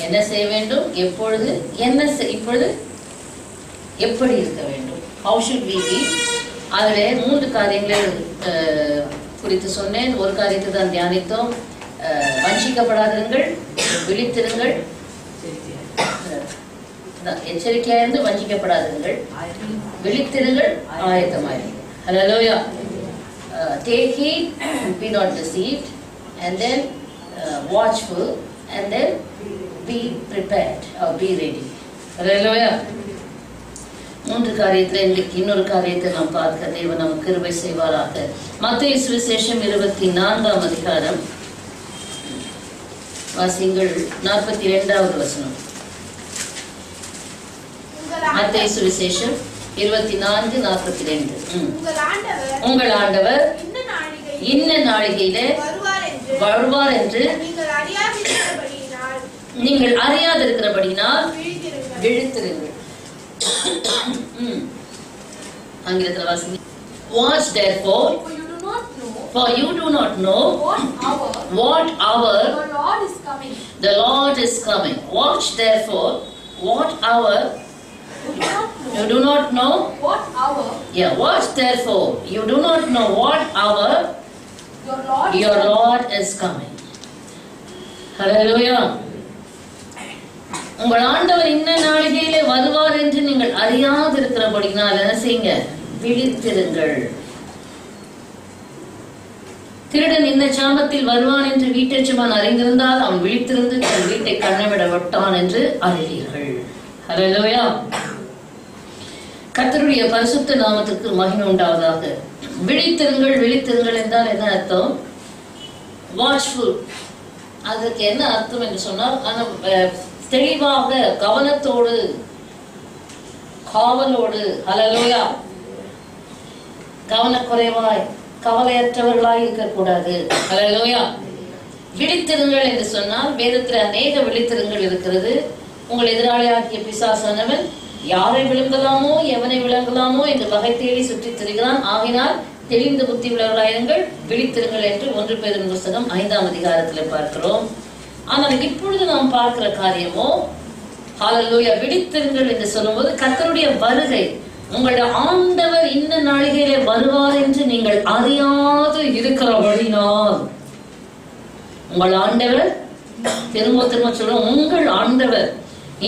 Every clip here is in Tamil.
என்ன செய்ய வேண்டும், எப்பொழுது, இப்பொழுது எப்படி இருக்க வேண்டும், how should we be. அதில் 3 காரியங்கள் குறித்து சொன்னேன். ஒரு காரியத்தை தான் தியானித்தோம். வஞ்சிக்கப்படாதீர்கள், விழித்திருங்கள், எச்சரிக்கையாயிருந்து வஞ்சிக்கப்படாதீர்கள், விழித்திருங்கள், ஆயத்தமாயிருங்கள். ஹல்லேலூயா. Take heed, be not deceived, and then watchful, and then be prepared or be ready. ஹல்லேலூயா. 3 காரியத்தில் இன்றைக்கு இன்னொரு காரியத்தை நாம் பார்க்க தேவன் நமக்கு கிருபை செய்வாராக. மத்தேயு சுவிசேஷம் 24ஆம் அதிகாரம் வாசிங்கள் 42வது வசனம். மத்தேயு சுவிசேஷம் 24:42. உங்கள் ஆண்டவர் இன்ன நாழிகையிலே வருவார் என்று நீங்கள் அறியாதிருக்கிறபடியினால் விழித்திருங்கள். ஆங்கிலத்தில் வாசிங்க. Watch therefore, for you do not know what hour the Lord is coming. Watch therefore, what hour you do not know what hour. Yeah, watch therefore, you do not know what hour your Lord is coming. Hallelujah. உங்கள் ஆண்டவர் இன்ன நாளிகையிலே வருவார் என்று நீங்கள் அறியாதிருக்கிறபடினால் என்ன செய்யுங்க, விழித்திருங்கள். திருடன் இன்ன சாமத்தில் வருவான் என்று வீட்டெஜமான் அறிந்திருந்தால் அவன் விழித்திருந்து தன் வீட்டை கண்ணவிட விட்டான் என்று அறிவீர்கள். ஹல்லேலூயா. கர்த்தருடைய பரிசுத்த நாமத்துக்கு மகிமை உண்டாவதாக. விழித்திருங்கள், விழித்திருங்கள் என்றால் என்ன அர்த்தம்? வாட்ச்ஃபுல். அதற்கு என்ன அர்த்தம் என்று சொன்னால் தெளிவாக, கவனத்தோடு, காவலோடு. ஹல்லேலூயா. கவனக்குறைவாய், கவலையற்றவர்களாய் இருக்கக்கூடாது. ஹல்லேலூயா. விழித்திருங்கள் என்று சொன்னால் வேதத்தில் அநேக விழித்திருங்கள் இருக்கிறது. உங்கள் எதிராளியாகிய பிசாசானவன் யாரை விழுங்கலாமோ எவனை விளங்கலாமோ என்று வகை தேடி சுற்றித் திரிகிறான். ஆகினால் தெளிந்த புத்தி உள்ளவர்களாயிருங்கள், விழித்திருங்கள் என்று 1 பேதுரு புத்தகம் 5ஆம் அதிகாரத்தில் பார்க்கிறோம். ஆனால் இப்பொழுது நாம் பார்க்கிற காரியமோ, ஹல்லேலூயா, விழித்திருங்கள் என்று சொல்லும்போது கர்த்தருடைய வருகை, உங்களுடைய ஆண்டவர் இன்ன நாளிகையிலே வருவார் என்று நீங்கள் அறியாது இருக்கிறபடினால், உங்கள் ஆண்டவர், திரும்ப சொல்லுவோம், உங்கள் ஆண்டவர்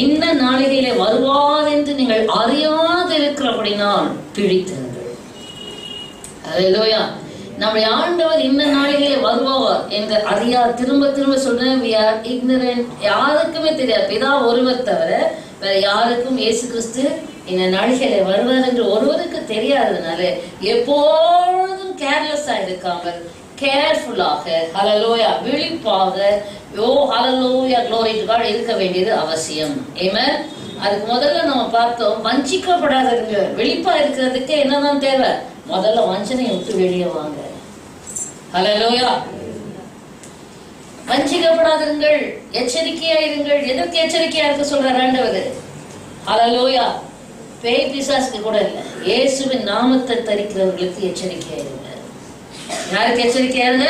இன்ன நாளிகையிலே வருவார் என்று நீங்கள் அறியாது இருக்கிறபடினால் விழித்திருங்கள். ஹல்லேலூயா. நம்முடைய ஆண்டவர் இன்ன நாளிகையிலே வருவார் என்று திரும்ப சொல்றேன். we are ignorant. யாருக்குமே தெரியாது. பிதா ஒருவர் தவிர வேற யாருக்கும் இயேசு கிறிஸ்து இன்ன நாளிகையிலே வருவார் என்று ஒருவருக்கு தெரியாததுனால எப்பொழுதும் கேர்லெஸ்ஸா இருக்காமல் கேர்ஃபுல்லாக, ஹல்லேலூயா, விழிப்பாக, ஹல்லேலூயா, glory to God இருக்க வேண்டியது அவசியம். ஆமென். அதுக்கு முதல்ல நம்ம பார்த்தோம், வஞ்சிக்கப்படாதீங்க. விழிப்பா இருக்கிறதுக்கு என்னதான் தேவை? முதல்ல வஞ்சனையை விட்டு வெளியே வாங்க. ஹல்லேலூயா. வஞ்சிக்கப்படாதீர்கள், எச்சரிக்கையா இருங்கள். எதற்கு எச்சரிக்கையா இருக்க சொல்றார் ஆண்டவர்? ஹல்லேலூயா. பேய் பிசாசுக்கு கூட இல்லை, இயேசுவின் நாமத்தை தரிக்கிறவர்களுக்கு எச்சரிக்கையா இருங்க. யாருக்கு எச்சரிக்கையா இருங்க?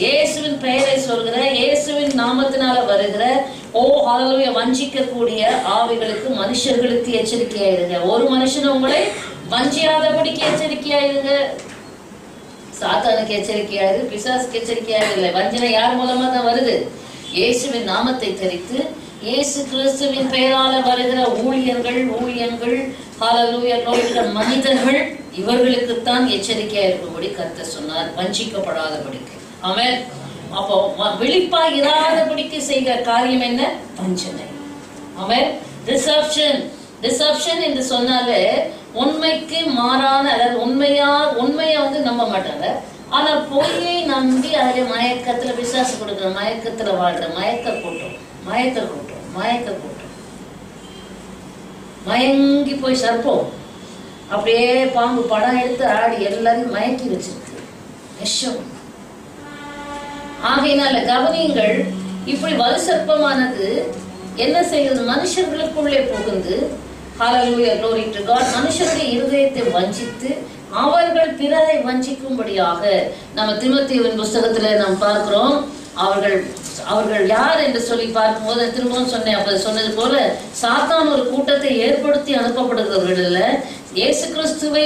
இயேசுவின் பெயரை சொல்கிற, இயேசுவின் நாமத்தினால வருகிற ஹல்லேலூயா வஞ்சிக்கக்கூடிய ஆவிகளுக்கு, மனுஷர்களுக்கு எச்சரிக்கையா இருங்க. ஒரு மனுஷன் உங்களை வஞ்சியாதபடிக்கு எச்சரிக்கையா இருங்க. சாத்தானுக்கு எச்சரிக்கையாது, பிசாசுக்கு எச்சரிக்கையாக இல்லை. வஞ்சனை யார் மூலமா தான் வருது? இயேசுவின் நாமத்தை தரித்து இயேசு கிறிஸ்துவின் பெயரால வருகிற ஊழியர்கள், ஹல்லேலூயா, மனிதர்கள், இவர்களுக்குத்தான் எச்சரிக்கையா இருக்கும்படி கர்த்தர் சொன்னார், வஞ்சிக்கப்படாதபடிக்கு. ஆமென். அப்போ விழிப்பா இராதபடிக்கு செய்கிற காரியம் என்ன? வஞ்சனை. ஆமென். டிசப்ஷன் என்று சொன்னாலே உண்மைக்கு மாறான, அதாவது உண்மையை நம்ப மாட்டாங்க. ஆனா பொய்யை நம்பி அதில் மயக்கத்துல பிசாசு கொடுக்குற, மயக்கத்துல வாழ்ற, மயக்க கூட்டம், மயங்கி போய் சர்ப்பம் அப்படியே பாம்பு படம் எடுத்து ஆடி எல்லாரையும் மயக்கி வச்சிருக்கு. விஷம். ஆகையினால கவனியுங்கள், இப்படி வலு சர்ப்பமானது என்ன செய்யுது? மனுஷர்களுக்குள்ளே புகுந்து, ஹல்லேலூயா, glory to God, மனுஷருடைய இருதயத்தை வஞ்சித்து அவர்கள் பிறரை வஞ்சிக்கும்படியாக, நம்ம தீமோத்தேயுவின் புஸ்தகத்துல நாம் பார்க்கிறோம், அவர்கள் அவர்கள் யார் என்று சொல்லி பார்க்கும்போது திரும்பவும் சொன்னேன், அப்ப சொன்னது போல சாத்தான் ஒரு கூட்டத்தை ஏற்படுத்தி அனுப்பப்படுகிறவர்கள் அல்ல. இயேசு கிறிஸ்துவை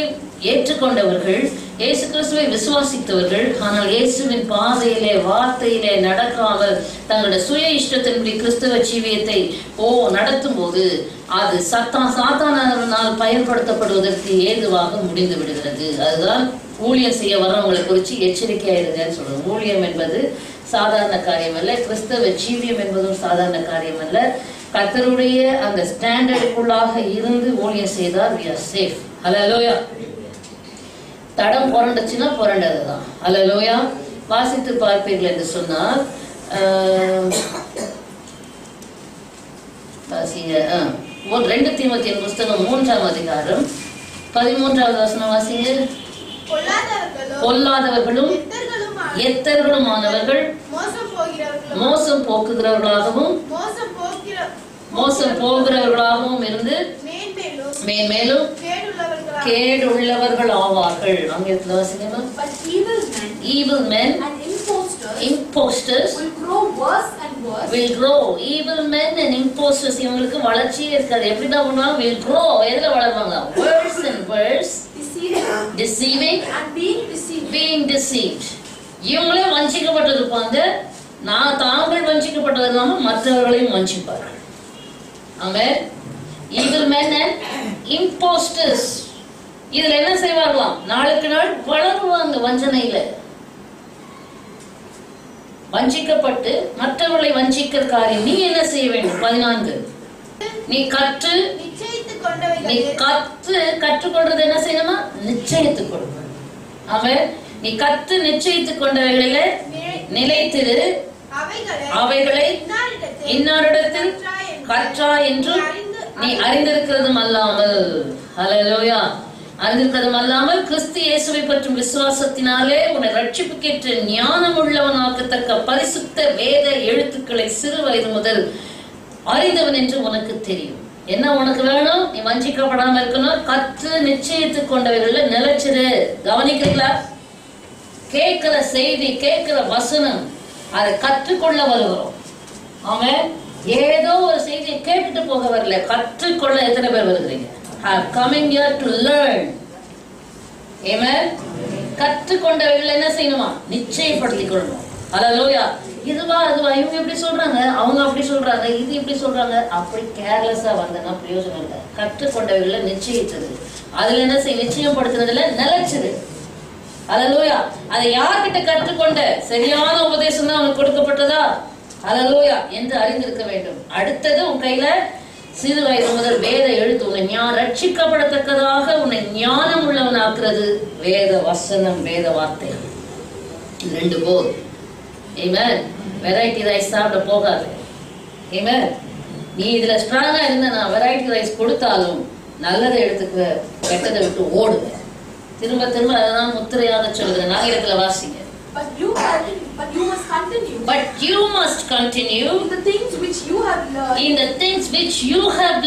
ஏற்றுக்கொண்டவர்கள், இயேசு கிறிஸ்துவை விசுவாசித்தவர்கள், ஆனால் இயேசுவின் பாதையிலே வார்த்தையிலே நடக்காமல் தங்களுடைய சுய இஷ்டத்தின்படி கிறிஸ்தவ ஜீவியத்தை நடத்தும் போது அது சாத்தானால் பயன்படுத்தப்படுவதற்கு ஏதுவாக முடிந்து விடுகிறது. அதுதான் ஊழியம் செய்ய வர்றவங்களை குறித்து எச்சரிக்கையாயிருங்கன்னு சொல்றோம். ஊழியம் என்பது சாதாரண காரியம் அல்ல, கிறிஸ்தவ ஜீவியம் என்பதும் சாதாரண காரியம் அல்ல. கர்த்தருடைய அந்த ஸ்டாண்டர்டுக்குள்ளாக இருந்து ஊழியம் செய்தால் we are safe. ஹல்லேலூயா. தடம் புரண்டுச்சுன்னா புரண்டதுதான். ஹல்லேலூயா. வாசித்து பார்ப்பீர்கள் என்று சொன்னால் 2 தீமோத்தேயு புஸ்தகம் 3ஆம் அதிகாரம் 13வது வசனம் வாசிங்க. பொல்லாதவர்களும் எத்தர்களுமானவர்கள் மோசம் போக்குகிறவர்களாகவும் இருந்து மேன்மேலும் கேடுள்ளவர்கள் ஆவார்கள். ஆங்கிலத்தில் வாசிங்க. Evil men and imposters will grow worse and worse. Evil men and imposters இவங்களுக்கு வளர்ச்சியே இருக்காது. எப்படிதான் பண்ணுவாங்க? will grow. எதுல வளருவாங்க? worse and worse. Deceiving and being deceived. இவங்களே வஞ்சிக்கப்பட்டு இருப்பாங்க. தாங்கள் வஞ்சிக்கப்பட்டது இல்லாமல் மற்றவர்களையும் வஞ்சிப்பார்கள். ஆமென். Evil men and imposters. இதுல என்ன செய்வார்களாம்? நாளுக்கு நாள் வளருவாங்க வஞ்சனையில. வஞ்சிக்கப்பட்டு மற்றவர்களை வஞ்சிக்கிற காரியம். நீ என்ன செய்ய வேண்டும்? 14 நீ கற்றுக்கொள்றது என்ன செய்யணுமா? நிச்சயித்துக் கொள்வது. அவன் நீ நிச்சயித்துக் கொண்டவைகளிலே நிலைத்திரு, அவைகளை இன்னாரிடத்தில் கற்றாய் என்று நீ அறிந்திருக்கிறதும் அல்லாமல். ஹல்லேலூயா. அறிந்திருக்கிறதும் அல்லாமல் கிறிஸ்து இயேசுவை பற்றும் விசுவாசத்தினாலே உன்னை ரட்சிப்புக்கேற்ற ஞானம் உள்ளவனாக்கத்தக்க பரிசுத்த வேத எழுத்துக்களை சிறு வயது முதல் அறிந்தவன் என்று உனக்கு தெரியும். என்ன உனக்கு வேணும்? நீ வஞ்சிக்கப்படாம இருக்கணும். கற்று நிச்சயித்துக் கொண்டவர்கள நிலைச்சிரு. கவனிக்கிறீங்களா? கேட்கிற செய்தி, கேட்கிற வசனம், அதை கற்றுக்கொள்ள வருகிறோம். அவன் ஏதோ ஒரு செய்தியை கேட்டுட்டு போக வரல, கற்றுக்கொள்ள எத்தனை பேர் வருகிறீங்க? coming here to learn. Amen. கற்றுக்கொண்டவர்கள் என்ன செய்யணுமா? நிச்சயப்படுத்திக் கொள்ளணும். ஹல்லேலூயா. இதுவா அதுவா, இவங்க எப்படி சொல்றாங்க, அவங்க அப்படி சொல்றாங்க, இது இப்படி சொல்றாங்க, அப்படி கேர்லெஸ்ஸா வந்தனா பிரயோஜனம் இல்லை. கற்றுக்கொண்டவர்களை நிச்சயிச்சது, அதுல என்ன செய்ய? நிச்சயப்படுத்துறதுல நிலைச்சது. ஹல்லேலூயா. அதை யார்கிட்ட கற்றுக்கொண்ட? சரியான உபதேசம் தான் அவனுக்கு கொடுக்கப்பட்டதா? ஹல்லேலூயா என்று அறிந்திருக்க வேண்டும். அடுத்தது உன் கையில சிறு வயது முதல் வேத எழுத்து உன்னை ரட்சிக்கப்படத்தக்கதாக உன்னை ஞானம் உள்ளவனாக்குறது வேத வசனம், வேத வார்த்தை. 2 போது. ஆமென். வெரைட்டி ரைஸ் சாப்பிட போகாது. ஆமென். நீ இதுல ஸ்ட்ராங்கா இருந்தா நான் வெரைட்டி ரைஸ் கொடுத்தாலும் நல்லதை எடுத்துக்க, கெட்டதை விட்டு ஓடுங்க. திரும்ப திரும்ப அதான் முத்திரையாக சொல்லுகிறேன். நாகரிகத்துல வாசிங்க. But you must continue in the things which you have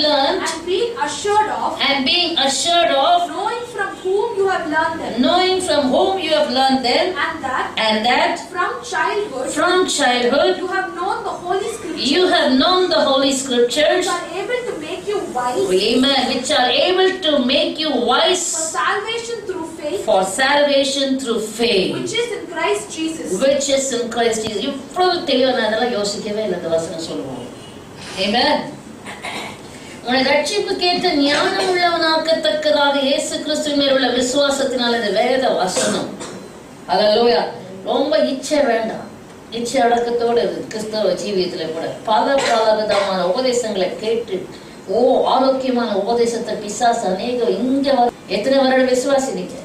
learned, and being assured of knowing from whom you have learned them, and that from childhood you have known the holy scriptures, which are able to make you wise. Amen. Which are able to make you wise for salvation through faith, which is in Christ Jesus. இவ்வளவு தெளிவா நான் அதெல்லாம் யோசிக்கவே இல்லை. இந்த வசனம் சொல்லுவோம். ஆமென். உன்னை ரட்சிப்புக்கேற்ற ஞானம் உள்ளவனாக்கத்தக்கதாக இயேசு கிறிஸ்துவின் மேல் உள்ள விசுவாசத்தினால் இந்த வேத வசனம். ஹல்லேலூயா. ரொம்ப இச்சை வேண்டாம். இச்சை அடக்கத்தோடு கிறிஸ்தவ ஜீவியத்துல கூட பல விதமான உபதேசங்களை கேட்டு ஆரோக்கியமான உபதேசத்தை பிசாசு அநேகம் இங்க எத்தனை வருடம் விசுவாசினீங்க?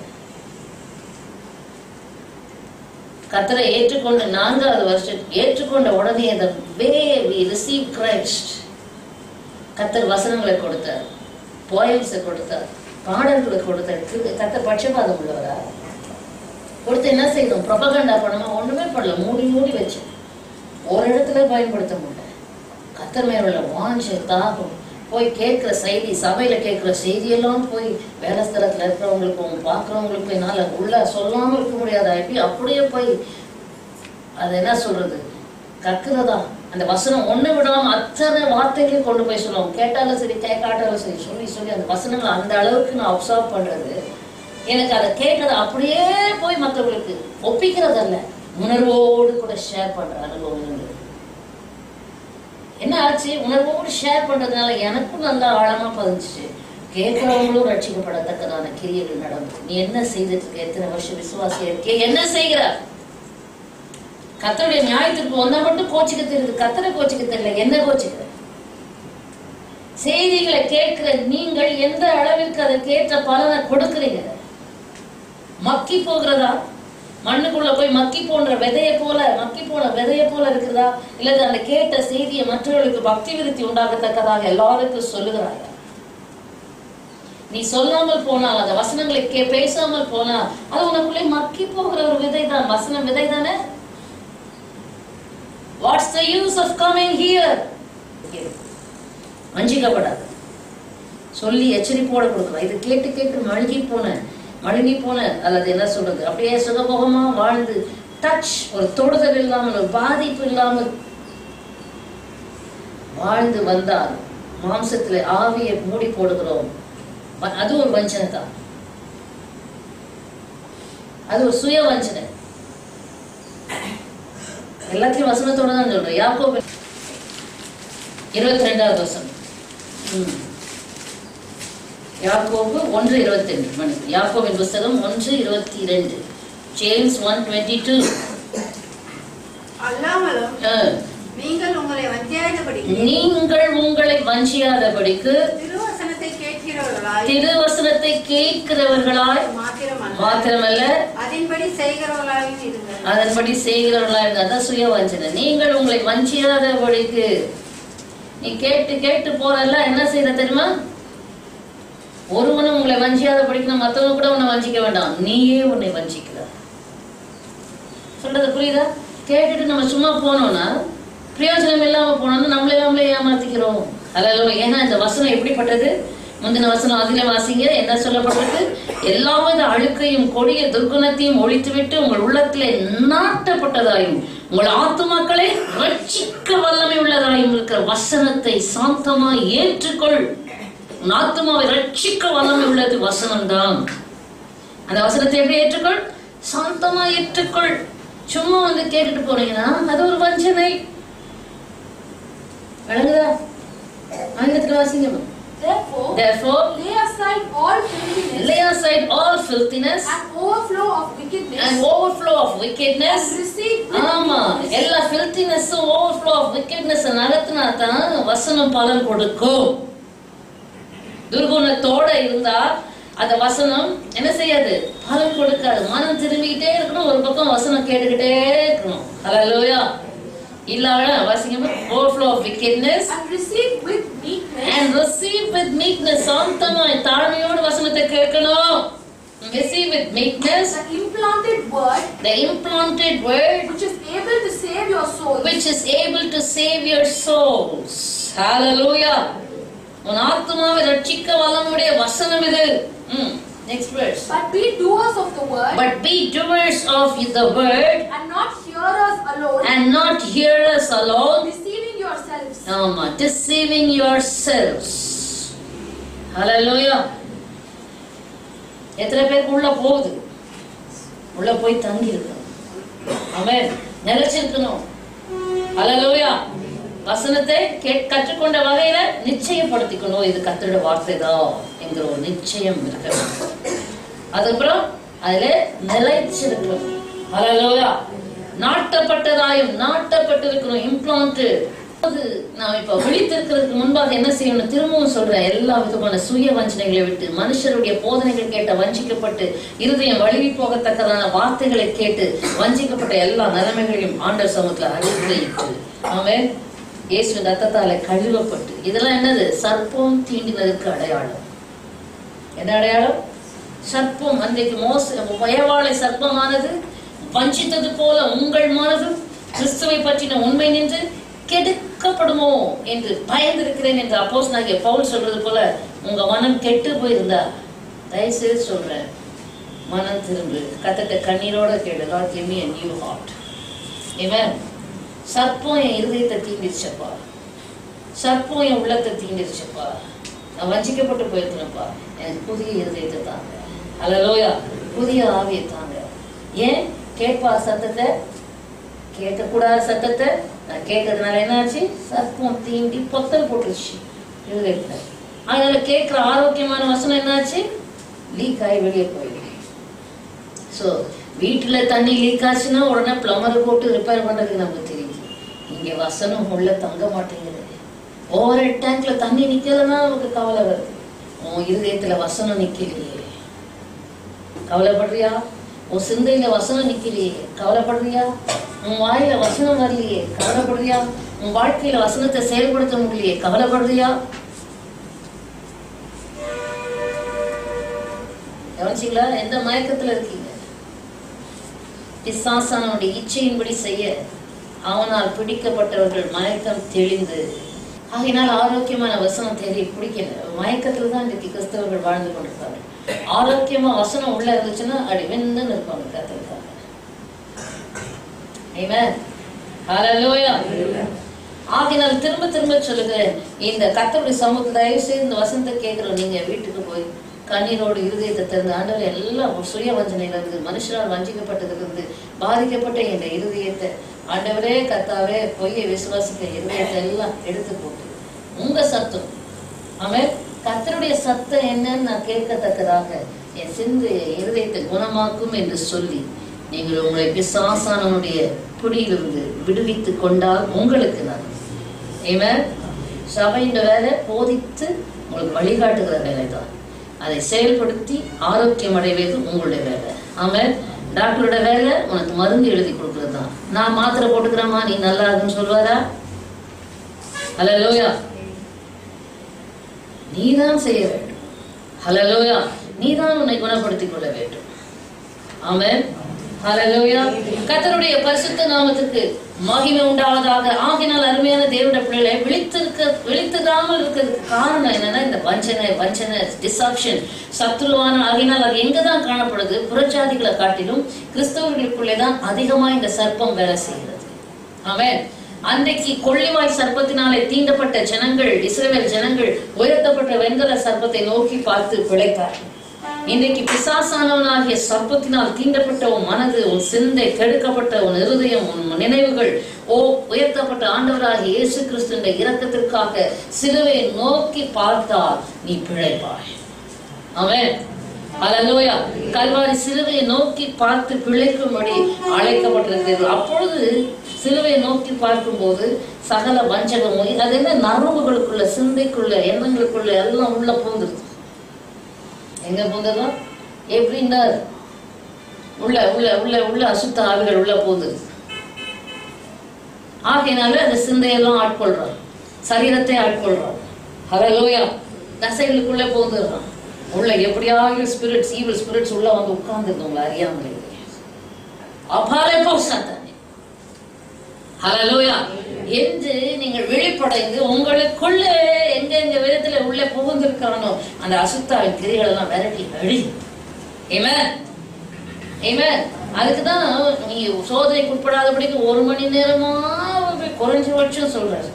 கர்த்தரை ஏற்றுக்கொண்டு 4வது வருஷம் ஏற்றுக்கொண்ட உடனே அந்த we receive Christ. கர்த்தர் வசனங்களை கொடுத்தார், போயம்ஸை கொடுத்தார், பாடல்களை கொடுத்தார். கர்த்தர் பட்சபாதம் உள்ளவரா? கொடுத்து என்ன செய்யணும்? ப்ரொபகண்டா பண்ணணுமா? ஒண்ணுமே பண்ணல. மூடி வச்சு ஒரு இடத்துல பயன்படுத்த முடியல. கர்த்தர் மேல உள்ள வாஞ்சை, தாகம், போய் கேட்கிற செய்தி, சபையில கேட்கிற செய்தியெல்லாம் போய் வேலை ஸ்தலத்துல இருக்கிறவங்களுக்கும் பார்க்கிறவங்களுக்கும் என்னால உள்ள சொல்லாம இருக்க முடியாத அப்படியே போய் அது என்ன சொல்றது, கக்குறதா அந்த வசனம் ஒண்ணு விடாம அத்தனை வார்த்தைகளையும் கொண்டு போய் சொல்லுவோம். கேட்டாலும் சரி கேட்காட்டாலும் சரி சொல்லி சொல்லி அந்த வசனங்களை அந்த அளவுக்கு நான் அப்சர்வ் பண்றது, எனக்கு அதை கேட்கறது அப்படியே போய் மற்றவங்களுக்கு ஒப்பிக்கிறதல்ல, உணர்வோடு கூட ஷேர் பண்ற அனுபவம். என்ன ஆச்சு, உணர்வோடு ஷேர் பண்றதுனால எனக்கும் நல்லா ஆழமா பதிஞ்சிச்சு, கேட்கிறவங்களும் ரட்சிக்கப்படத்தக்கதான கிரியைகள் நடந்தது. நீ என்ன செய்துட்டு இருக்க, எத்தனை வருஷம் விசுவாசியா இருக்கே, என்ன செய்கிற? கர்த்தருடைய நியாயத்திற்கு வந்தா மட்டும் கோச்சிக்க தெரியுது, கர்த்தரை கோச்சிக்க தெரியல, என்ன கோச்சிக்கிற? செய்திகளை கேட்கிற நீங்கள் எந்த அளவிற்கு அதற்கேற்ற பலனை கொடுக்கிறீங்க? மக்கி போகிறதா, மண்ணுக்குள்ள போய் மக்கி போன்ற விதையை போல மக்கி போன விதையை போல இருக்கிறதா, இல்லது அந்த கேட்ட செய்தியை மற்றவர்களுக்கு பக்தி விருத்தி உண்டாகத்தக்கதாக எல்லாருக்கும் சொல்லுகிறாயா? நீ சொல்லாமல் போனால், அந்த வசனங்களை பேசாமல் போனா, அது உனக்குள்ளே மக்கி போகிற ஒரு விதை தான், வசனம் விதை தானே. What's the use of coming here? வஞ்சிக்கப்படாது, சொல்லி எச்சரிப்போட கொடுக்கலாம். இது கேட்டு கேட்டு மழுங்கி போன அல்லது என்ன சொல்றது, அப்படியே சுகபோகமா வாழ்ந்து டச், ஒரு தொடுதல் இல்லாமல், ஒரு பாதிப்பு இல்லாமல் வாழ்ந்து வந்தால் மாம்சத்துல ஆவியை மூடி போடுகிறோம். அது ஒரு வஞ்சனை தான், அது ஒரு சுய வஞ்சனை. எல்லாத்தையும் வசனத்தோட தான் சொல்றேன். யாக்கோபு 22வது வசனம், யாக்கோபு 1:22. யாக்கோபின் புத்தகம் 1:22. ஜேம்ஸ் 1:22. அல்லாமலும் நீங்கள் உங்களை வஞ்சியாதபடிக்கு திருவசனத்தை கேட்கிறவர்களாய் மாத்திரமல்ல அதன்படி செய்கிறவர்களாய் இருந்தா சுய வஞ்சனை. நீங்கள் உங்களை வஞ்சியாதபடிக்கு, நீ கேட்டு கேட்டு போறல்ல, என்ன செய்யற தெரியுமா? ஒருவனும் உங்களை வஞ்சியாத படிக்கணும், மற்றவங்க கூட உன்னை வஞ்சிக்க வேண்டாம், நீயே உன்னை வஞ்சிக்கிற. சொல்றது புரியுதா? கேட்டுட்டு நம்ம சும்மா போனோம்னா, பிரயோஜனம் இல்லாம போனோம்னா நம்மளே ஏமாத்திக்கிறோம். அல்ல, ஏன்னா இந்த வசனம் எப்படிப்பட்டது? முந்தின வசனம் அதிலே வாசிங்க, என்ன சொல்லப்பட்டது? எல்லாவித அழுக்கையும் கொடிய துர்குணத்தையும் ஒழித்துவிட்டு உங்கள் உள்ளத்திலே நாட்டப்பட்டதாயும் உங்கள் ஆத்துமாக்களை ரட்சிக்க வல்லமை உள்ளதாயும் இருக்கிற வசனத்தை சாந்தமாய் ஏற்றுக்கொள். ஆத்துமாவை ரட்சிக்க வல்லமை உள்ளது வசனம் தான். அந்த வசனத்தை எப்படி ஏற்றுக்கொள்? சாந்தமா ஏற்றுக்கொள். சும்மா வந்து கேட்டுட்டு போனீங்கன்னா அது ஒரு வஞ்சனை. விளங்குதா? ஆங்கிலத்தில் வாசிங்க. Therefore, lay aside all filthiness and overflow of wickedness. ஆமா, எல்லா filthiness overflow of wickedness நகர்த்தினா தான் வசனம் பலன் கொடுக்கும். துர்குணத்தோட இருந்தா அந்த வசனம் என்ன செய்யாது? பலன் கொடுக்காது. மனம் திரும்பிக்கிட்டே இருக்கணும், ஒரு பக்கம் வசனம் கேட்டுக்கிட்டே இருக்கணும். ஹல்லேலூயா. இல்லாத வாசிங்க, overflow of wickedness and receive with meekness. சாந்தமாய் தாழ்மையோடு வசனத்தை கேட்கணும். Receive with meekness the implanted word which is able to save your souls. Hallelujah. உன் ஆத்துமாவை ரட்சிக்க வல்லமுடைய வசனம் இது. Next verse. But be doers of the word and not hearers alone, deceiving yourselves. ஆமா, deceiving yourselves. Hallelujah. எத்தனை பேருக்கு உள்ள போகுது? உள்ள போய் தங்கி இருக்கணும். ஆமென். நிலைச்சிருக்கணும். ஹல்லேலூயா. வசனத்தை கற்றுக்கொண்ட வகையில நிச்சயப்படுத்திக்கணும், இது கர்த்தருடைய வார்த்தை தான் என்கிற ஒரு நிச்சயம் இருக்கணும். அதுக்கப்புறம் அதுல நிலைச்சிருக்கணும். ஹல்லேலூயா. நாட்டப்பட்டிருக்கணும், இம்ப்ளான்டட். நாம் இப்ப விழித்திருக்கிறதுக்கு முன்பாக என்ன செய்யணும்? திரும்பவும் சொல்றேன், எல்லா விதமான சுய வஞ்சனைகளை விட்டு, மனுஷருடைய போதனைகள் கேட்ட வஞ்சிக்கப்பட்டு இருதயம் வழுவி போகத்தக்கதான வார்த்தைகளை கேட்டு வஞ்சிக்கப்பட்ட எல்லா நிலைமைகளையும் ஆண்டவர் சமூகத்துல அறிக்கையிட்டு, ஆமென், இயேசுவின் ரத்தத்தால கழுவப்பட்டு, இதெல்லாம் என்னது? சர்ப்பம் தீண்டினதுக்கு அடையாளம். என்ன அடையாளம்? சர்ப்பம் அன்றைக்கு பயவாளை சர்ப்பமானது வஞ்சித்தது போல உங்கள் மனதும் கிறிஸ்துவை பற்றின உண்மை நின்று கெடுக்கப்படுமோ என்று பயந்திருக்கிறேன் என்று அப்போஸ்தலனாகிய பவுல் சொல்றது போல, உங்க மனம் கெட்டு போயிருந்தா தயவுசெய்து சொல்றேன், மனம் திரும்பு. கர்த்தர்ட்ட கண்ணீரோட கேளு, God give me a new heart. Amen. சர்ப்பம் என் இருதயத்தை தீண்டிருச்சப்பா, சர்ப்பம் என் உள்ளத்தை தீண்டிருச்சப்பா, நான் வஞ்சிக்கப்பட்டு போயிருக்கேன்ப்பா, எனக்கு புதிய இருதயத்தை தாங்க. அல்லேலூயா. புதிய ஆவியை தாங்க. ஏன் கேட்பா சத்தத்தை, கேட்கக்கூடாத சத்தத்தை நான் கேட்கறதுனால என்னாச்சு, சர்ப்பம் தீண்டி பொத்தல் போட்டுருச்சு இருதயத்துல. அதனால கேட்கிற ஆரோக்கியமான வசனம் என்னாச்சு, லீக் ஆகி வெளியே போயிடுது. ஸோ வீட்டுல தண்ணி லீக் ஆச்சுன்னா உடனே பிளம்பரை போட்டு ரிப்பேர் பண்றதுக்கு நமக்கு தெரியுது. இங்க வசனம் உள்ள தங்க மாட்டேங்குது. ஓவர் ஹெட் டேங்க்ல தண்ணி நிக்கிறதுனா நமக்கு கவலை வருது. உன் இருதயத்துல வசனம் நிக்கலையே, கவலைப்படுறியா? உன் சிந்தையில வசனம் நிக்கலையே, கவலைப்படுறியா? உன் வாயில வசனம் வரலையே, கவலைப்படுறியா? உன் வாழ்க்கையில வசனத்தை செயல்படுத்த முடியலையே, கவலைப்படுறியா? கவனிச்சீங்களா? எந்த மயக்கத்துல இருக்கீங்க? பிசாசானுடைய இச்சையின்படி செய்ய அவனால் பிடிக்கப்பட்டவர்கள் மயக்கம் தெளிந்து, ஆகினால் ஆரோக்கியமான வசனம் தேடி பிடிக்கல. மயக்கத்துல தான் இன்றைக்கு கிறிஸ்தவர்கள் வாழ்ந்து கொண்டிருக்காங்க. ஆரோக்கியமா வசனம் உள்ள இருந்துச்சுன்னா அடி வெந்துன்னு இருப்பாங்க கர்த்தருக்காக. ஆமென். ஹல்லேலூயா. ஆகினால் திரும்ப திரும்ப சொல்லுகிறேன், இந்த கர்த்தருடைய சமூகத்தை தயவு செய்து இந்த வசனத்தை கேட்கிறோம். நீங்க வீட்டுக்கு போய் கண்ணீரோடு இருதயத்தை திறந்து, ஆண்டவர் எல்லாம் சுய வஞ்சனையில இருந்து, மனுஷனால் வஞ்சிக்கப்பட்டதிலிருந்து பாதிக்கப்பட்ட இந்த இருதயத்தை ஆண்டவரே கர்த்தாவே பொய்யை விசுவாசிக்க இருதயத்தை எல்லாம் எடுத்து போட்டு உங்க சத்தம், ஆமென், கர்த்தருடைய சத்தம் என்னன்னு நான் கேட்கத்தக்கதாக என் சிந்து இருதயத்தை குணமாக்கும் என்று சொல்லி நீங்கள் உங்களை பிசாசானவனுடைய பிடியிலிருந்து விடுவித்து கொண்டால் உங்களுக்கு நான். ஆமென். சபையின் வேலை போதித்து உங்களுக்கு வழிகாட்டுகிற வேலை தான். அதை செயல்படுத்தி ஆரோக்கியம் அடைவது உங்களுடைய வேலை. ஆமென். டாக்டரோட வேலை உனக்கு மருந்து எழுதி கொடுக்கறது தான். நான் மாத்திரை போட்டுக்கிறேமா நீ நல்லா இருக்குன்னு சொல்வாரா? ஹல்லேலூயா. நீதான் செய்ய வேண்டும். ஹல்லேலூயா. நீதான் உன்னை குணப்படுத்திக் கொள்ள வேண்டும். ஆமென். ஹல்லேலூயா. கர்த்தருடைய பரிசுத்த நாமத்துக்கு மகிமை உண்டாவதாக. ஆகினால் அருமையான தேவனுடைய பிள்ளைகளை விழித்திராமல் இருக்கிறதுக்கு காரணம் என்னன்னா, இந்த வஞ்சனை டிசப்ஷன் சத்ருவான. ஆகினால் அது எங்கதான் காணப்படுது? புறஜாதிகளை காட்டிலும் கிறிஸ்தவர்களுக்குள்ளேதான் அதிகமா இந்த சர்ப்பம் வேலை செய்கிறது. ஆமென். அன்றைக்கு கொள்ளிவாய் சர்ப்பத்தினாலே தீண்டப்பட்ட ஜனங்கள், இஸ்ரவேல் ஜனங்கள் உயர்த்தப்பட்ட வெண்கல சர்ப்பத்தை நோக்கி பார்த்து பிழைத்தார்கள். இன்றைக்கு பிசாசானவனாகிய சர்ப்பத்தினால் தீண்டப்பட்ட உன் மனது, உன் சிந்தை, கெடுக்கப்பட்ட உன் இருதயம், உன் நினைவுகள் உயர்த்தப்பட்ட ஆண்டவராகிய இயேசு கிறிஸ்துவின் இரக்கத்திற்காக சிலுவை நோக்கி பார்த்தால் நீ பிழைப்பாய். ஆமென். ஹல்லேலூயா. கல்வாரி சிலுவையை நோக்கி பார்த்து பிழைக்கும்படி அழைக்கப்பட்டிருக்கிறது. அப்பொழுது சிலுவையை நோக்கி பார்க்கும் போது சகல வஞ்சகமும், அது என்ன, நரம்புகளுக்குள்ள, சிந்தைக்குள்ள, எண்ணங்களுக்குள்ள எல்லாம் உள்ள பூந்துருது. எங்க போந்ததும் எப்படின்னா உள்ள உள்ள உள்ள உள்ள அசுத்த ஆவிகள் உள்ள போகுது. ஆகையினால அந்த சிந்தையெல்லாம் ஆட்கொள்றான், சரீரத்தை ஆட்கொள்றான். ஹல்லேலூயா. தசைகளுக்குள்ள போந்துடுறான். உள்ள எப்படியாவது ஸ்பிரிட்ஸ், ஈவில் ஸ்பிரிட்ஸ் உள்ள வந்து உட்கார்ந்துருக்கு உங்களை அறியாமலே. அபாலே போ சாத்தானே. ஹல்லேலூயா. என்று நீங்கள் விழிப்படைந்து உங்களுக்குள்ள எங்க விதத்துல உள்ள புகுந்திருக்கானோ அந்த அசுத்தாவின் கிரிகள் எல்லாம் விரட்டி அழி. ஆமென். ஆமென். அதுக்குதான் நீ சோதனைக்கு உட்படாதபடிக்கு 1 மணி நேரமா குறைஞ்சபட்சம் சொல்றாரு.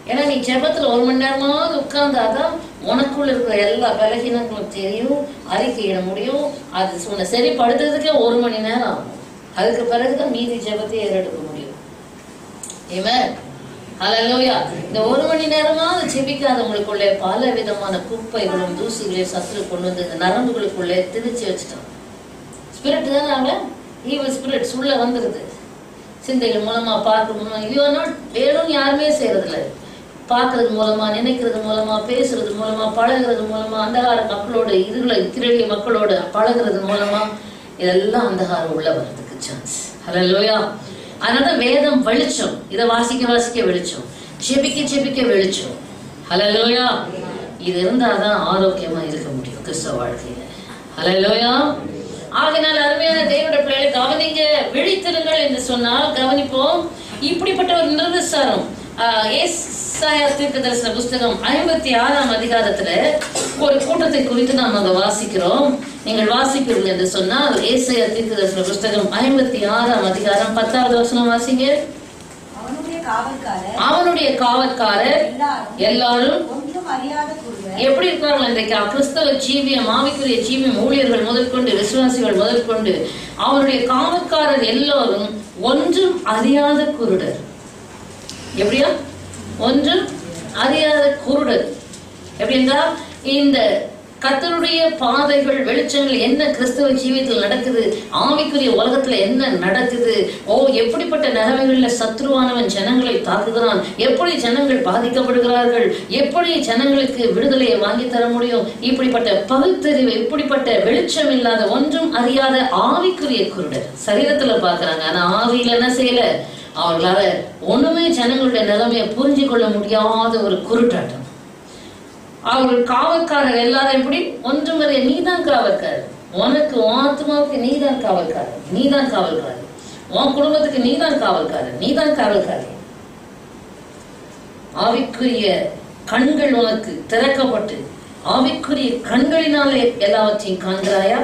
ஏன்னா நீ ஜெபத்துல 1 மணி நேரமாவது உட்கார்ந்தாதான் உனக்குள்ள இருக்கிற எல்லா பலகீனங்களும் தெரியும், அறிக்கையிட முடியும். அது உன்னை சரிப்படுத்துறதுக்கே 1 மணி நேரம் ஆகும். அதுக்கு பிறகுதான் மீதி ஜெபத்தை ஏறெடுக்க முடியும். ஆமென். ஹல்லேலூயா. இந்த 1 மணி நேரமாவது ஜெபிக்காதவங்களுக்குள்ளே பல விதமான குப்பைகளும் தூசிகளையும் சத்துரு கொண்டு வந்து இந்த நரம்புகளுக்குள்ளே திணிச்சு வச்சுட்டான். ஸ்பிரிட் தானே, அவன் ஈவில் ஸ்பிரிட்ஸ் உள்ள வந்துருது. சிந்தைகள் மூலமா பார்க்க மூலமா இதுவானால் வேணும் யாருமே செய்யறதில்ல. பார்க்கறது மூலமா, நினைக்கிறது மூலமா, பேசுறது மூலமா, பழகிறது மூலமா, அந்தகார மக்களோட கிரேடிய மக்களோட பழகிறது மூலமா இதெல்லாம் அந்தகாரம் உள்ள வர்றதுக்கு சான்ஸ். ஹல்லேலூயா. அதனால வேதம் வெளிச்சம், இதை வாசிக்க வெளிச்சம், ஜெபிக்க வெளிச்சம். ஹல்லேலூயா. இது இருந்தாதான் ஆரோக்கியமா இருக்க முடியும் கிறிஸ்தவ வாழ்க்கையில. ஹல்லேலூயா. ஆகையினால் அருமையான தேவனுடைய பிள்ளைகளை கவனிங்க, விழித்திருங்கள் என்று சொன்னால் கவனிப்போம். இப்படிப்பட்ட ஒரு நிர்விசாரம் ஏசாயா தீர்க்கதரிசன புஸ்தகம் 56ஆம் அதிகாரத்துல ஒரு கூட்டத்தை குறித்து நாம் அங்க வாசிக்கிறோம். நீங்கள் வாசிப்பீர்கள் என்று சொன்னால் ஏசாயா தீர்க்கதரிசன புஸ்தகம் 56ஆம் அதிகாரம் 10வது வசனம் வாசிங்க. அவனுடைய காவற்காரர் எல்லாரும் எப்படி இருக்கார்கள்? இன்றைக்கு கிறிஸ்தவ ஜீவியம், ஆவிக்குரிய ஜீவியம், ஊழியர்கள் முதற்கொண்டு, விசுவாசிகள் முதற்கொண்டு, அவருடைய காவற்காரர் எல்லாரும் ஒன்றும் அறியாத குருடர். எப்படியா? ஒன்றும் அறியாத குருடர். எப்படின்னா, இந்த கர்த்தருடைய பாதைகள், வெளிச்சங்கள் என்ன கிறிஸ்தவ ஜீவியத்தில் நடக்குது, ஆவிக்குரிய உலகத்துல என்ன நடக்குது, எப்படிப்பட்ட நிலைமைகள்ல சத்ருவானவன் ஜனங்களை தாக்குகிறான், எப்படி ஜனங்கள் பாதிக்கப்படுகிறார்கள், எப்படி ஜனங்களுக்கு விடுதலையை வாங்கி தர முடியும், இப்படிப்பட்ட பகுத்தறிவு, இப்படிப்பட்ட வெளிச்சம் இல்லாத, ஒன்றும் அறியாத ஆவிக்குரிய குருடர். சரீரத்துல பாக்குறாங்க, ஆனா ஆவியில என்ன செய்யல, அவர்களால ஒண்ணுமே ஜனங்களுடைய நிலைமையை புரிஞ்சு கொள்ள முடியாத ஒரு குருட்டாட்டம். அவர்கள் காவற்காரர் எல்லாரும் எப்படி? ஒன்றும் அறிய. நீதான் காவற்காரர். உனக்கு, உன் ஆத்மாவுக்கு நீதான் காவல்காரர், நீதான் காவல்காரர். உன் குடும்பத்துக்கு நீதான் காவல்காரர், நீதான் காவல்காரர். ஆவிக்குரிய கண்கள் உனக்கு திறக்கப்பட்டு, ஆவிக்குரிய கண்களினாலே எல்லாவற்றையும் காண்கிறாயா?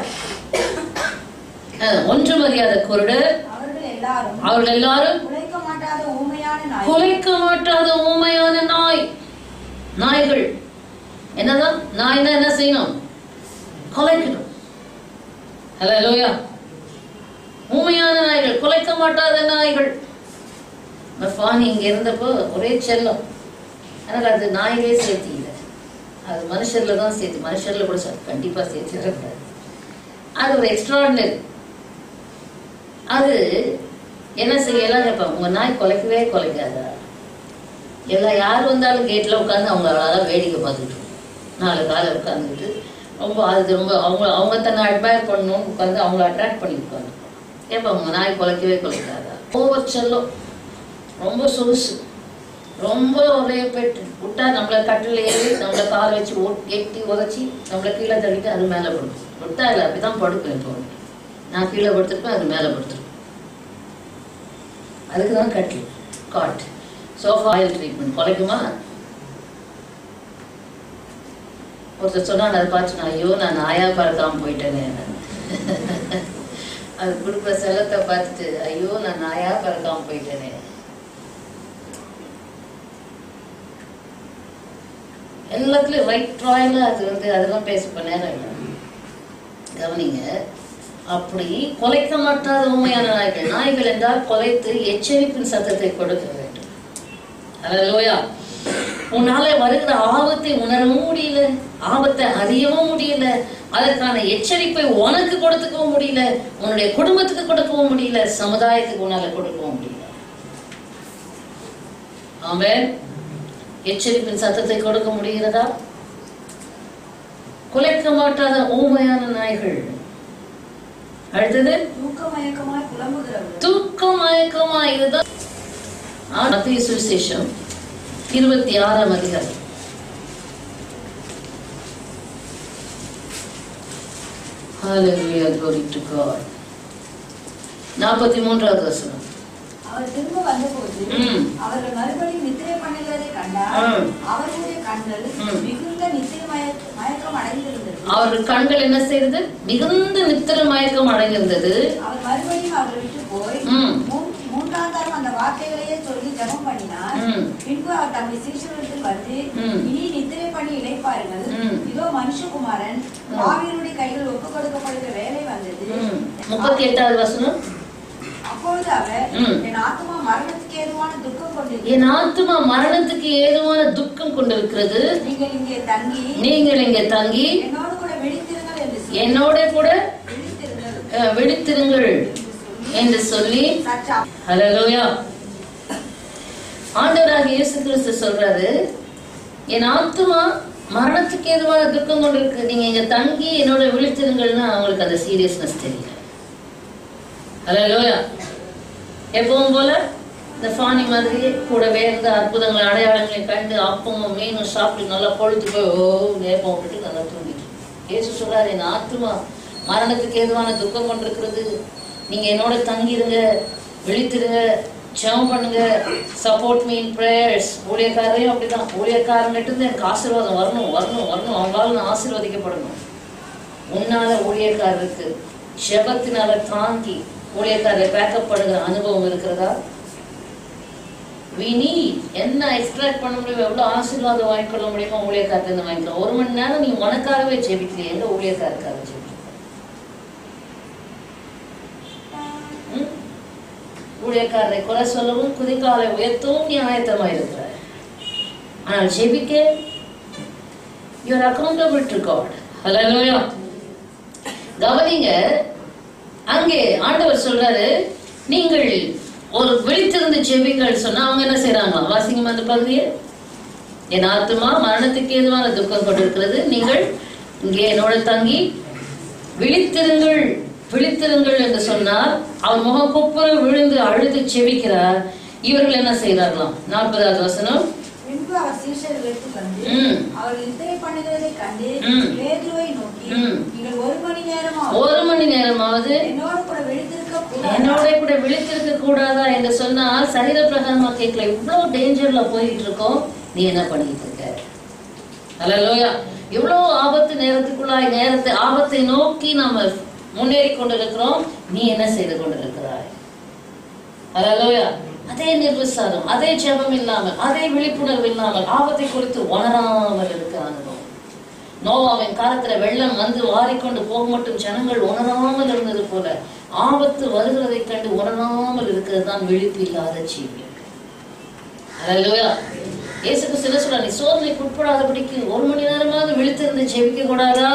ஒன்றும் அறியாத குருடர் அவர்கள் எல்லாரும் குலைக்க மாட்டாத ஊமையான நாய். நாய்கள் என்னதான்? நாய்னா என்ன செய்யணும்? குலைக்கணும். ஹல்லேலூயா. ஊமையான நாய்கள், குலைக்க மாட்டாத நாய்கள். பாணி இங்க இருந்தப்போ ஒரே செல்லம். ஆனால் அது நாயிலே சேர்த்தி இல்லை, அது மனுஷர்ல தான் சேர்த்து. மனுஷர்ல கூட கண்டிப்பா சேர்த்து. அது ஒரு எக்ஸ்ட்ராடினரி. அது என்ன செய்யலாம் கேட்பாங்க, உங்க நாய் குலைக்கவே குலைக்காதா? எல்லாம் யார் வந்தாலும் கேட்ல உட்காந்து அவங்களால வேடிக்கை பார்த்துட்டு 4 காலம் உட்காந்துக்கிட்டு ரொம்ப அது ரொம்ப அவங்க தன்னை அட்மையர் பண்ணணும்னு உட்காந்து அவங்கள அட்ராக்ட் பண்ணி உட்காந்து கேட்பாங்க, உங்க நாய் குலைக்கவே குலைக்காதா? ஓவர் செல்லம், ரொம்ப சொகுசு, ரொம்ப ஒரே பெட்டு விட்டா நம்மளை கட்டில் ஏறி நம்மளை கால் வச்சு எட்டி உதச்சி நம்மளை கீழே தள்ளிட்டு அது மேலே படுக்கும். விட்டா இல்லை, அப்படிதான் படுக்கும். இப்போ நான் கீழே படுத்துருப்பேன், அது மேலே படுத்துருப்பேன். அதுக்கு தான் கட்டில், காட், சோஃபா. ஆயில் ட்ரீட்மெண்ட் குலைக்குமா? ஒருத்தர் சொன்னான், அதை பார்த்து ஐயோ நான் நாயா பறக்காம போயிட்டேனே. அது கொடுக்குற செல்லத்தை பார்த்துட்டு ஐயோ நான் நாயா பறக்காம போயிட்டேனே. எல்லாத்துலயும் ரைட் ராயில அது அதெல்லாம் பேச நேரம் இல்லை. கவனிங்க, அப்படி குலைக்க மாட்டாத உண்மையான நாய்கள். நாய்கள் என்றால் குலைத்து எச்சரிப்பின் சத்தத்தை கொடுக்க வேண்டும். அல்லேலூயா. உன்னால வருகிற ஆபத்தை உணரவும் முடியல, ஆபத்தை அறியவும் முடியல, அதற்கான எச்சரிப்பை உனக்கு கொடுத்துக்கவும் முடியல, உன்னுடைய குடும்பத்துக்கு கொடுக்கவும் முடியல, சமுதாயத்துக்கு உன்னால கொடுக்கவும் முடியல. ஆமென். எச்சரிப்பின் சத்தத்தை கொடுக்க முடிகிறதா? குலைக்க மாட்டாத ஊமையான நாய்கள். அடுத்தது தூக்க மயக்கமா. இதுதான் மத்தேயு சுவிசேஷம் 26ஆம் அதிகாரம். Hallelujah, glory to God. 43வது வசனம். அவர் திரும்ப வந்தபோது அவர்கள் மறுபடியும் நித்திரை பண்ணுகிறதை கண்டார். அவர்களுடைய கண்கள் மிகுந்த நித்திரை மயக்கம் அடைந்திருந்தது. அவர்கள் கண்கள் என்ன செய்தது? மிகுந்த நித்திரை மயக்கம் அடைந்திருந்தது. அவர் மறுபடியும் அவரை விட்டு போய் 3ஆம் தரம் அந்த வார்த்தைகளையே சொல்லி ஜெபம் பண்ணினார். பின்பு அவர் தம்முடைய சீஷர்களிடத்தில் வந்து, இனி நித்திரை பண்ணி இளைப்பாருங்கள், இதோ மனுஷகுமாரன் பாவியருடைய கையில் ஒப்புக் கொடுக்கப்படுகிற வேலை வந்தது. 38வது வசனம். அப்பொழுது அவர், என் ஆத்துமா மரணத்துக்கு ஏதுவான துக்கம் கொண்டிருக்கிறது, என் ஆத்துமா மரணத்துக்கு ஏதுவான துக்கம் கொண்டிருக்கிறது, நீங்கள் இங்கே தங்கி என்னோடு கூட விழித்திருங்கள் என்று சொல்லி, என்னோட கூட விழித்திருங்கள் என்று சொல்லி. ஹல்லேலூயா. ஆண்டவராகிய இயேசு கிறிஸ்து சொல்றாரு, என் ஆத்துமா மரணத்துக்கு ஏதுவான துக்கம் கொண்டிருக்கு, நீங்க இங்க தங்கி என்னோட விழித்திருங்கள்னா அவங்களுக்கு அந்த சீரியஸ்னஸ் தெரியல. ஹல்லேலூயா. எப்பவும் போல இந்த ஃபானி மாதிரியே கூடவே இருந்த அற்புதங்கள் அடையாளங்களை கண்டு அப்பமும் மீனும் சாப்பிட்டு நல்லா பொழுது போய் நேப்பம் விட்டுட்டு நல்லா தூங்கிட்டு இயேசு சொல்றாரு, என் ஆத்துமா மரணத்துக்கு ஏதுவான துக்கம் கொண்டிருக்கிறது, நீங்க என்னோட தங்கிருங்க, விழித்திருங்க, ஜெபம் பண்ணுங்க, சப்போர்ட் மீ இன் பிரேயர்ஸ். ஊழியக்காரரையும் அப்படிதான், ஊழியக்காரங்கிட்ட இருந்து எனக்கு ஆசீர்வாதம் வரணும் வரணும் வரணும், அவங்களால நான் ஆசீர்வதிக்கப்படணும். உன்னால ஊழியக்காரருக்கு ஜெபத்தினால தாங்கி ஊழியக்காரரை பேக்கப் பண்ணுகிற அனுபவம் இருக்கிறதா? we need என்ன எக்ஸ்ட்ராக்ட் பண்ண முடியும், எவ்வளவு ஆசீர்வாதம் வாங்கிக்கொள்ள முடியுமோ ஊழியக்காரத்திலிருந்து வாங்கிக்கலாம். 1 மணி நேரம் நீ உனக்காகவே ஜெபிக்கிறீ, எங்க ஊழியக்காரருக்காக ஜெபிக்கிறீ? ஊழியக்காரரை குறை சொல்லவும் குதிக்காலை உயர்த்தவும் நீ ஆயத்தமா இருக்கிற. ஆனால் ஜெபிக்க you are accountable to God. ஹல்லேலூயா. கவனிங்க, அங்கே ஆண்டவர் சொல்றாரு, நீங்கள் ஒரு விழித்திருந்து ஜெபிங்கள் சொன்னா அவங்க என்ன செய்யறாங்க? வாசிங்க அந்த பகுதியை. என் ஆத்துமா மரணத்துக்கு ஏதுவான துக்கம் கொண்டிருக்கிறது, நீங்கள் இங்கே என்னோட தங்கி விழித்திருங்கள் விழித்திருங்கள் என்று சொன்னார். அவர் முகம் குப்புற விழுந்து அழுது செபிக்கிறார். இவர்கள் என்ன செய்யறார்களாம்? 40வது வசனம். பின்பு அவர் சீஷர்களுக்கு வந்து அவர்கள் நித்திரை பண்ணுகிறதை கண்டு பேதுருவை நோக்கி, நீங்கள் 1 மணி நேரமாவது என்னோட கூட விழித்திருக்க கூடாதா என்று சொன்னால், சரீர பிரகாரமா கேட்கல, இவ்வளவு டேஞ்சர்ல போயிட்டு இருக்கோம், நீ என்ன பண்ணிட்டு இருக்க? ஹல்லேலூயா. இவ்வளவு ஆபத்து நேரத்துக்குள்ளாய் ஆபத்தை நோக்கி நாம முன்னேறி கொண்டிருக்கிறோம், நீ என்ன செய்து கொண்டிருக்கிறாய்? ஹல்லேலூயா. அதே நிர்விசாரம், அதே ஜெபம் இல்லாமல், அதே விழிப்புணர்வு இல்லாமல், ஆபத்தை குறித்து உணராமல் இருக்க அனுபவம். நோவாவின் காலத்துல வெள்ளம் வந்து வாரிக்கொண்டு போக மட்டும் ஜனங்கள் உணராமல் இருந்தது போல, ஆபத்து வருகிறதை கண்டு உணராமல் இருக்கிறது தான் விழிப்பு இல்லாத ஜீவியம். ஹல்லேலூயா. இயேசு கிறிஸ்து சொல்றார், நீ சோதனைக்கு உட்படாதபடிக்கு 1 மணி நேரமாவது விழித்திருந்து ஜெபிக்க கூடாதா?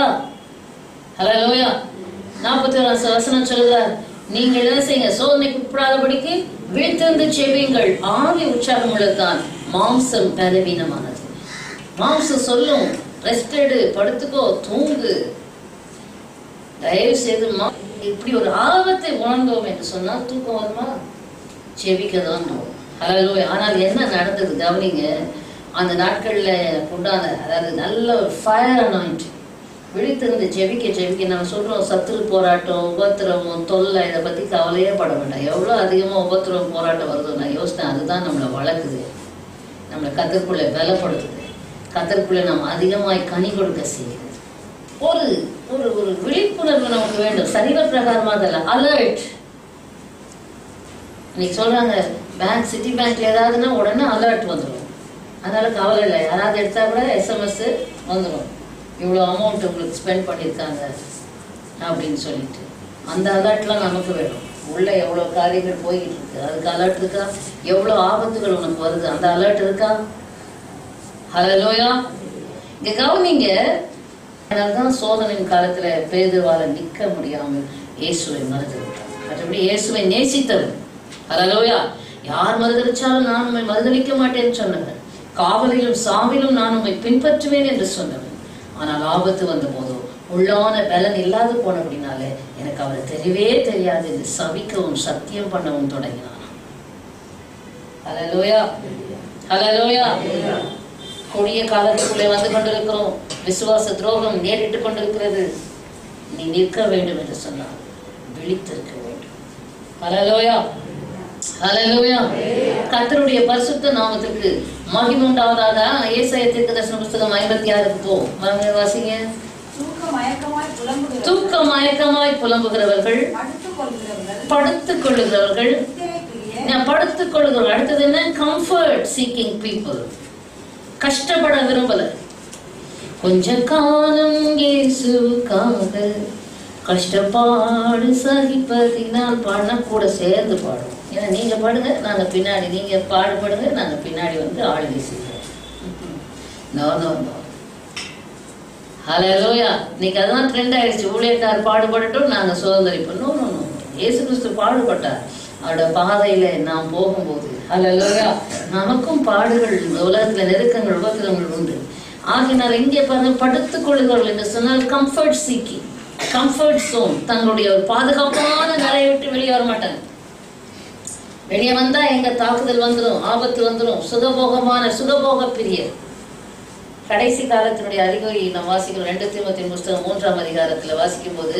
ஹல்லேலூயா. 41 வசனம் சொல்கிறார், நீங்கள் என்ன செய்யுங்க? சோதனைக்கு உட்படாதபடிக்கு விழித்திருந்து ஜெபியுங்கள். ஆவி உற்சாகம் உள்ளதுதான், மாம்சம் பலவீனமானது. மாம்சம் சொல்லும், ரெஸ்ட் எடு, படுத்துக்கோ, தூங்கு. தயவு செய்து இப்படி ஒரு ஆபத்தை உணர்ந்தோம் என்று சொன்னால் தூக்கம் வருமா? ஜெபிக்கதான் போகும். ஹல்லேலூயா. ஆனால் என்ன நடந்தது கவனிங்க. அந்த நாட்கள்ல உண்டான, அதாவது நல்ல ஒரு ஃபயர் அனாயிண்டிங், விழித்திருந்து ஜெபிக்க நம்ம சொல்றோம், சத்துரு போராட்டம், உபத்திரவம், தொல்லை, இதை பத்தி கவலையே பட வேண்டாம். எவ்வளவு அதிகமா உபத்திரவம் போராட்டம் வருதோ நான் யோசித்தேன், அதுதான் நம்மளை வளர்க்குது, நம்மளை கத்தருக்குள்ள பலப்படுத்துது, கத்தருக்குள்ள நம்ம அதிகமாய் கனி கொடுக்க செய்யுது. ஒரு ஒரு ஒரு விழிப்புணர்வு நமக்கு வேண்டும். சரீர பிரகாரமா அதல்ல, அலர்ட். இன்னைக்கு சொல்றாங்க, பேங்க், சிட்டி பேங்க்ல ஏதாவதுன்னா உடனே அலர்ட் வந்துடும். அதனால கவலை இல்லை, யாராவது எடுத்தா கூட SMS வந்துடும், இவ்வளோ அமௌண்ட் உங்களுக்கு ஸ்பெண்ட் பண்ணியிருக்காங்க அப்படின்னு சொல்லிட்டு. அந்த அலர்ட்லாம் நமக்கு வேணும். உள்ள எவ்வளோ காரியங்கள் போய்கிட்டு இருக்கு, அதுக்கு அலர்ட் இருக்கா? எவ்வளோ ஆபத்துகள் உனக்கு வருது, அந்த அலர்ட் இருக்கா? ஹல்லேலூயா. இங்க கவனிங்க. அதனால்தான் சோதனையின் காலத்துல பேதுருவால நிற்க முடியாமல் இயேசுவை மறுதளித்தார். மற்றபடி இயேசுவை நேசித்தவர். ஹல்லேலூயா. யார் மறுதளிச்சாலும் நான் உண்மை மறுதளிக்க மாட்டேன்னு சொன்னவர். காவலிலும் சாவிலும் நான் உண்மை பின்பற்றுவேன் என்று சொன்னவர். ஆனால் ஆபத்து வந்த போதோ உள்ளான பலன் இல்லாது போனபடினால எனக்கு அவரை தெரியவே தெரியாது என்று சபிக்கவும் சத்தியம் பண்ணவும் தொடங்கினான். ஹல்லேலூயா. ஹல்லேலூயா. கொடிய காலத்துக்குள்ளே வந்து கொண்டிருக்கிறோம். விசுவாச துரோகம் நேரிட்டு கொண்டிருக்கிறது. நீ நிற்க வேண்டும் என்று சொன்னால் விழித்திருக்க வேண்டும். ஹல்லேலூயா. ஹல்லேலூயா. கர்த்தருடைய பரிசுத்த நாமத்துக்கு மகிமை உண்டாவதாக. ஏசாயா தீர்க்கதரிசன புத்தகம் 56க்கு போ. வாசிங்க. தூக்க மயக்கமாய் புலம்புகிறவர்கள், படுத்துக் கொள்ளுகிறவர்கள், படுத்துக் கொள்ளுகிறவர்கள். அடுத்தது என்ன? Comfort seeking people. கஷ்டப்பட விரும்பல. கொஞ்ச காலம் இயேசுவுக்காக கஷ்டப்பாடு சகிப்பதினால் பாடினா கூட சேர்ந்து பாடும். ஏன்னா நீங்க பாடுங்க, நாங்க பின்னாடி, நீங்க பாடுபடுங்க, நாங்க பின்னாடி வந்து ஆளுகை செய்வோம். No no no. ஹல்லேலூயா. இன்னைக்கு அதான் ட்ரெண்ட் ஆயிடுச்சு. ஊழியக்கார் பாடுபடட்டும், நாங்க சுதந்திரிப்போம். No no no. இயேசு கிறிஸ்து பாடுபட்டார். அவரோட பாதையில நாம் போகும்போது ஹல்லேலூயா நமக்கும் பாடுகள், உலகத்துல நெருக்கங்கள், உபத்திரங்கள் உண்டு. ஆகினால் இங்கே பாருங்க, படுத்துக் கொள்ளுகிறவர்கள் என்று சொன்னால் கம்ஃபர்ட் சீக்கிங், கம்ஃபர்ட் சோன். தங்களுடைய ஒரு பாதுகாப்பான நிலையை விட்டு வெளியே வர மாட்டாங்க. வெளியே வந்தா எங்க தாக்குதல் வந்துடும், ஆபத்து வந்துடும். சுகபோக பிரியர். கடைசி காலத்தினுடைய அறிகுறி நாம் வாசிக்கிறோம். 2 தீமோத்தேயு புத்தகம் 3ஆம் அதிகாரத்துல வாசிக்கும் போது,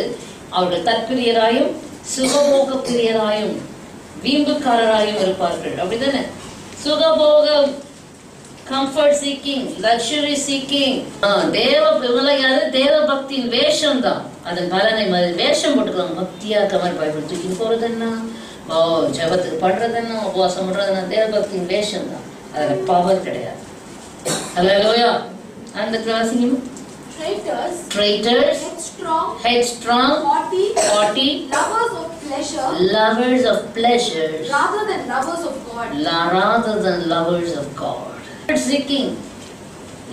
அவர்கள் தற்பிரியராயும் சுகபோக பிரியராயும் வீம்புக்காரராயும் இருப்பார்கள். அப்படிதானே? சுகபோகம், கம்ஃபர்ட் சீக்கிங், லக்ஸுரி சீக்கிங். தேவ பக்தியின் வேஷம் தான். அதன் பலனை வேஷம் போட்டுக்கலாம். பக்தியா கமல் பைபிள் தூக்கி போறது என்ன, ஜபத்துக்கு பண்றதுன்னு உபவாசம் பண்றதுன்னா தேவபக்தியின் வேஷம் தான், அதுல பவர் கிடையாது. ஹல்லேலூயா. அந்த வாசிங்கம்மா. Traitors, headstrong, haughty, lovers of pleasures, rather than lovers of God. Rather than lovers of God. Seeking,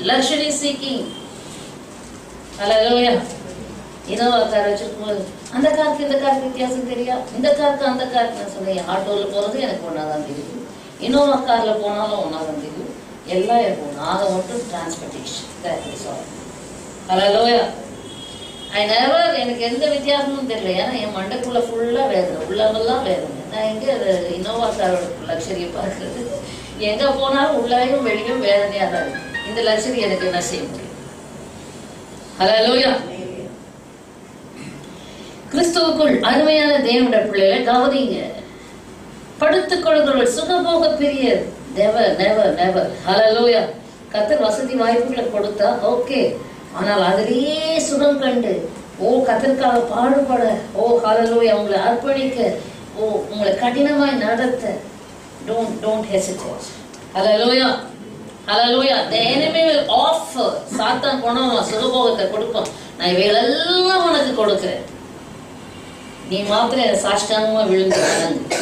luxury seeking. Hallelujah. இன்னொரு கார் வச்சிருக்கும்போது அந்த காருக்கு இந்த காருக்கு வித்தியாசம் தெரியா, இந்த காருக்கு அந்த காருக்கு நான் சொன்னேன். ஆட்டோவில் போகிறது எனக்கு ஒன்றாதான் தெரியும், இன்னொரு காரில் போனாலும் ஒன்றாதான் தெரியும், எல்லாம் எனக்கு ஒன்று. ஆக மட்டும் transportation. That is all. Hallelujah. எனக்கு எந்த வித்தியாசமும் தெரியல. ஏன்னா என் மண்டைக்குள்ள ஃபுல்லாக வேதனை, உள்ளவெல்லாம் வேதனை. நான் எங்கே அது இனோவா காரோட லக்ஸரியை பார்க்குறது, எங்கே போனாலும் உள்ளேயும் வெளியும் வேதனையாக தான் இருக்கு. இந்த லக்ஸரி எனக்கு என்ன செய்ய முடியும்? ஹல்லேலூயா. கிறிஸ்துவுக்குள் அருமையான தேவனுடைய பிள்ளைகளை கவனிங்க. படுத்துக் கொள்கிறவர்கள் சுகபோக பிரியர். Never never never. ஹல்லேலூயா. கர்த்தர் வசதி வாய்ப்புகளை கொடுத்தா ஓகே, ஆனால் அதிலேயே சுகம் கண்டு கர்த்தருக்காக பாடுபட, ஹல்லேலூயா, உங்களை அர்ப்பணிக்க, உங்களை கடினமாய் நடத்த, don't hesitate. Hallelujah. Hallelujah. the enemy will offer. சாத்தான் கொண்டாடுவான், சுகபோகத்தை கொடுப்பான். நான் இவைகளெல்லாம் உனக்கு கொடுக்கிறேன், நீ மாத்திரம் சாஷ்டாங்கமா விழுந்து வணங்கு.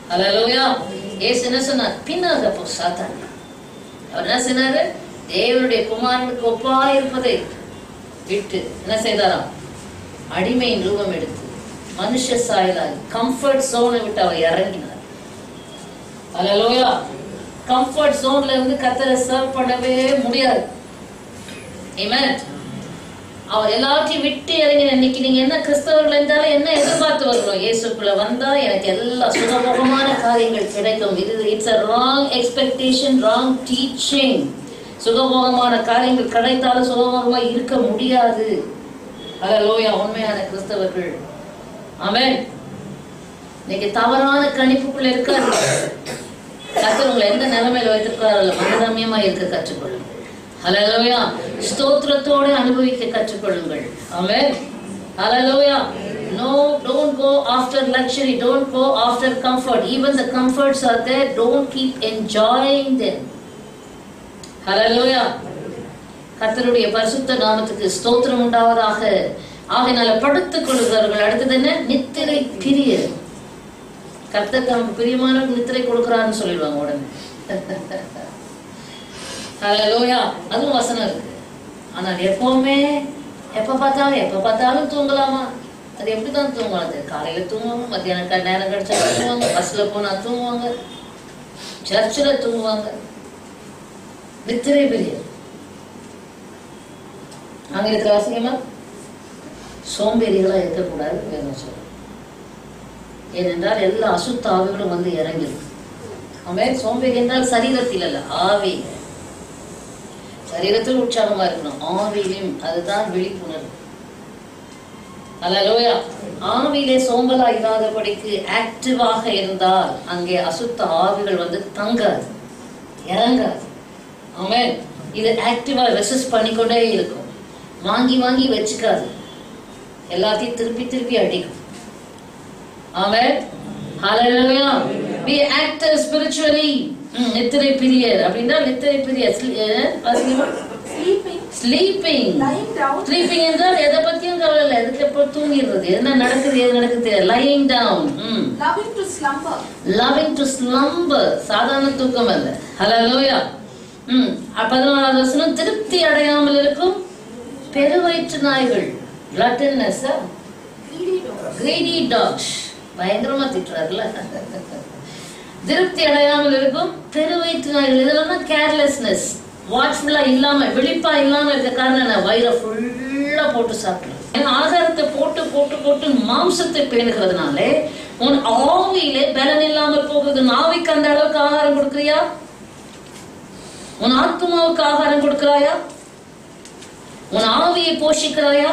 ஹல்லேலூயா. ஏசு என்ன சொன்னார்? பின்னாக போ சாத்தான். அவர் என்ன சொன்னாரு? தேவனுடைய குமாரனுக்கு ஒப்பா இருப்பதை விட்டு என்ன செய்தாராம்? அடிமையின் ரூபம் எடுத்து மனுஷ சாயலாய் கம்ஃபர்ட் சோனை விட்டு அவர் இறங்கினார். ஹல்லேலூயா. கம்ஃபர்ட் சோன்ல இருந்து கர்த்தரை சர்வ் பண்ணவே முடியாது. ஆமென். அவர் எல்லாத்தையும் விட்டு இறங்கின. இன்னைக்கு நீங்க என்ன கிறிஸ்தவர்கள் இருந்தாலும் என்ன எதிர்பார்த்து வருகிறோம்? இயேசுக்குள்ள வந்தா எனக்கு எல்லா சுகபோகமான காரியங்கள் கிடைக்கும். It's a wrong expectation, wrong teaching. சுகபோகமான காரியங்கள் கிடைத்தாலும் சுகபோகமா இருக்க முடியாது. ஹல்லேலூயா. உண்மையான கிறிஸ்தவர்கள் ஆமென். இன்னைக்கு தவறான கணிப்புக்குள்ள இருக்காது. கர்த்தர் உங்களை எந்த நிலைமையில வைத்திருக்கிறாரோ மனரம்யமா இருக்க கற்றுக்கொள்ளுங்கள். ஹல்லேலூயா. ஸ்தோத்திரத்தோட அனுபவிக்க கற்றுக்கொள்ளுங்கள். ஆமென். ஹல்லேலூயா. No, don't go after luxury, don't go after comfort. Even the comforts are there, don't keep enjoying them. ஹல்லேலூயா. கர்த்தருடைய பரிசுத்த நாமத்துக்கு ஸ்தோத்திரம் உண்டாவதாக. ஆகையினால படுத்துக் கொள்கிறவர்கள் அடுத்தது என்ன? நித்திரை பிரியர். கர்த்தர் தமக்கு பிரியமானவர்களுக்கு நித்திரை கொடுக்கிறான்னு சொல்லிடுவாங்க உடனே. ஹல்லேலூயா. அதுவும் வசனம் இருக்கு. ஆனால் எப்பவுமே எப்ப பார்த்தாலும் தூங்கலாமா? அது எப்படிதான் தூங்குவாங்க? காலையில தூங்குவாங்க, மத்தியானம் நேரம் கிடைச்சா தூங்குவாங்க, பஸ்ல போனா தூங்குவாங்க, சர்ச்சில் தூங்குவாங்க. நித்திரை பிரியர். அங்க இருக்கிற வாசியமா சோம்பேறிகளா இருக்கக்கூடாது வேணும் சொல்ல. ஏனென்றால் எல்லா அசுத்த ஆவிகளும் வந்து இறங்கிடும். ஆமென். சோம்பேறி என்றால் சரீரத்தில் அல்ல, ஆவி. சரீரத்தில் உற்சாகமா இருக்கணும், ஆவியிலும் அதுதான் விழிப்புணர்வு. ஹல்லேலூயா. ஆவியிலே சோம்பலா இல்லாதபடிக்கு ஆக்டிவாக இருந்தால் அங்கே அசுத்த ஆவிகள் வந்து தங்காது, இறங்காது. ஆமென். இது ஆக்டிவா ரெசிஸ்ட் பண்ணிக்கொண்டே இருக்கும், வாங்கி வாங்கி வச்சுக்காது, எல்லாத்தையும் திருப்பி திருப்பி அடிக்கும். ஆமென். ஹல்லேலூயா. be active spiritually. நித்திரை பிரியர் அப்படின்னா நித்திரை பிரியர். ஸ்லீப்பிங். ஸ்லீப்பிங் என்றால் எதை பத்தியும் கவலை இல்லை, எதுக்கு எப்போ தூங்கிடுறது, என்ன நடக்குது எது நடக்குது. Lying down. loving to slumber. சாதாரண தூக்கம் அல்ல. ஹல்லேலூயா. 14வது வசனம், திருப்தி அடையாமல் இருக்கும் பெருவயிற்று நாய்கள். gluttonous, greedy dogs. பயங்கரமா திட்டுறாருல. திருப்தி அடையாமல் இருக்கும் பெருவயிற்று நாய்கள். இதெல்லாம் கேர்லெஸ்னஸ், வாட்ச்ஃபுல்லா இல்லாம விழிப்பா இல்லாம இருக்க காரணம் வயிறை ஃபுல்லா போட்டு சாப்பிடலாம். ஆகாரத்தை போட்டு போட்டு போட்டு மாம்சத்தை பேணுகிறதுனாலே உன் ஆவியிலே பலன் இல்லாமல் போகுது. ஆவிக்கு அந்த அளவுக்கு ஆகாரம் கொடுக்குறியா? உன் ஆத்மாவுக்கு ஆகாரம் கொடுக்கிறாயா? உன் ஆவியை போஷிக்கிறாயா?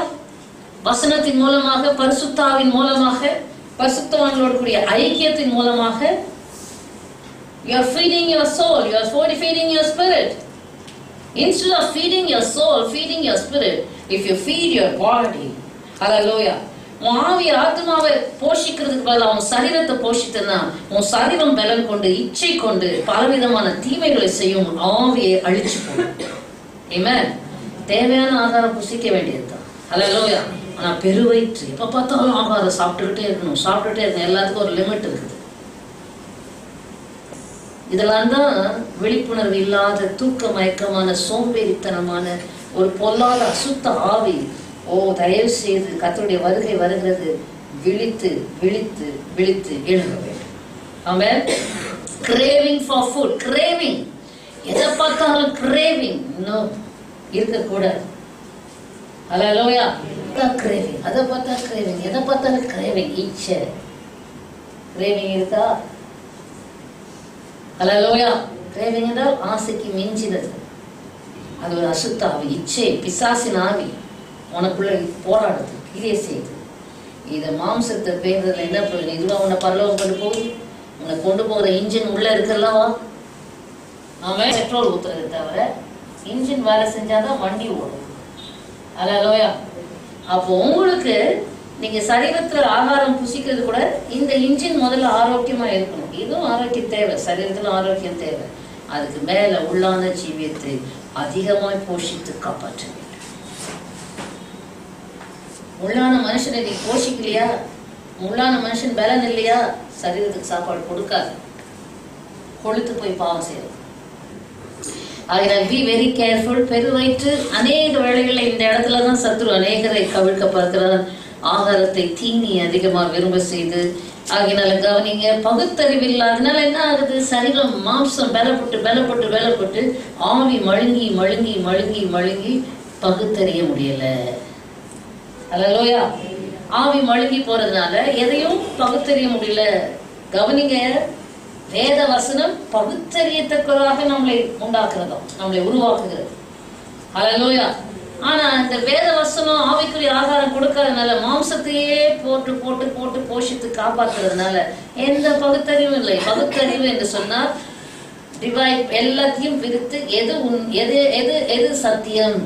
வசனத்தின் மூலமாக, பரிசுத்தாவின் மூலமாக, பரிசுத்தவான்களோடு கூடிய ஐக்கியத்தின் மூலமாக. You are feeding your soul, you are feeding your spirit. Instead of feeding your soul, feeding your spirit, if you feed your body, hallelujah, உன் ஆவி ஆத்மாவை போஷிக்கிறதுக்கு பதிலாக உன் சரீரத்தை போஷித்தனா உன் சரீரம் பலன் கொண்டு இச்சை கொண்டு பலவிதமான தீமைகளை செய்யும் ஆவியை அழிச்சு போடும். தேவையான ஆகாரம் புசிக்க வேண்டியதுதான். அல்லேலூயா. ஆனா பெருவயிற்று எப்ப பார்த்தாலும் ஆகாரம் சாப்பிட்டுக்கிட்டே இருக்கணும். எல்லாத்துக்கும் ஒரு லிமிட் இருக்குது. இதெல்லாம் தான் விழிப்புணர்வு இல்லாத தூக்க மயக்கமான சோம்பேறித்தனமான ஒரு பொல்லாத அசுத்த ஆவி. தயவு செய்து கர்த்தருடைய வருகை வருகிறது, விழித்து விழித்து விழித்து எழுத வேண்டும். ஆமென். கிரேவிங் ஃபார் ஃபுட், கிரேவிங், எதை பார்த்தாலும் கிரேவிங் இன்னும் இருக்கக்கூடாது. அல்லேலூயா. கிரேவிங், அதை பார்த்தா கிரேவிங், எதை பார்த்தாலும் கிரேவிங், இச்சை. கிரேவிங் இருக்கா? அல்லேலூயா. கிரேவிங் என்றால் ஆசைக்கு மிஞ்சினது. அது ஒரு அசுத்த ஆவி, இச்சை, பிசாசின் ஆவி உனக்குள்ள போராடுது, இதே செய்யுது. இதை மாம்சத்தை பேர்றதுல என்ன பண்ணுது? இதுவா உன்னை பரலோகம் கொண்டு போகுது? உன்னை கொண்டு போகிற இன்ஜின் உள்ள இருக்கல்லவா? அவன் பெட்ரோல் ஊத்துறதை தவிர இன்ஜின் வேலை செஞ்சாதான் வண்டி ஓடும். அல்லேலூயா. அப்போ உங்களுக்கு நீங்க சரீரத்துல ஆகாரம் புசிக்கிறது கூட இந்த இன்ஜின் முதல்ல ஆரோக்கியமா இருக்கணும். இதுவும் ஆரோக்கியம் தேவை, சரீரத்துல ஆரோக்கியம் தேவை. அதுக்கு மேல உள்ளான ஜீவியத்தை அதிகமாய் போஷித்து காப்பாற்ற வேண்டும். உள்ளான மனுஷனை நீ போஷிக்கலையா, உள்ளான மனுஷன் பலன் இல்லையா, சரீரத்துக்கு சாப்பாடு கொடுக்காது, கொழுத்து போய் பாவம் செய்யும். ஆகையால் பி வெரி கேர்ஃபுல். பெருவயிற்று அநேக வேளைகளில் இந்த இடத்துலதான் சத்துரு அநேகரை கவிழ்க்க பார்க்கிறான். ஆகாரத்தை தீனி அதிகமாக விரும்ப செய்து. ஆகினால கவனிங்க, பகுத்தறிவு இல்லாதனால என்ன ஆகுது? சரீரம் மாம்சம் பலப்பட்டு ஆவி மழுங்கி மழுங்கி மழுங்கி மழுங்கி பகுத்தறிய முடியல. அல்லேலூயா. ஆவி மழுங்கி போறதுனால எதையும் பகுத்தறிய முடியல. கவனிங்க, வேத வசனம் பகுத்தறியத்தக்கதாக நம்மளை உண்டாக்குறதும் நம்மளை உருவாக்குகிறது. அல்லேலூயா. ஆனா இந்த வேத வசனம் ஆவிக்குரிய ஆகாரம் கொடுக்காதனால மாம்சத்தையே போட்டு போட்டு போட்டு போஷித்து காப்பாற்றுறதுனால எந்த பகுத்தறிவும் இல்லை. பகுத்தறிவு என்று சொன்னால் டிவைட், எல்லாத்தையும் பிரித்து எது சத்தியம்,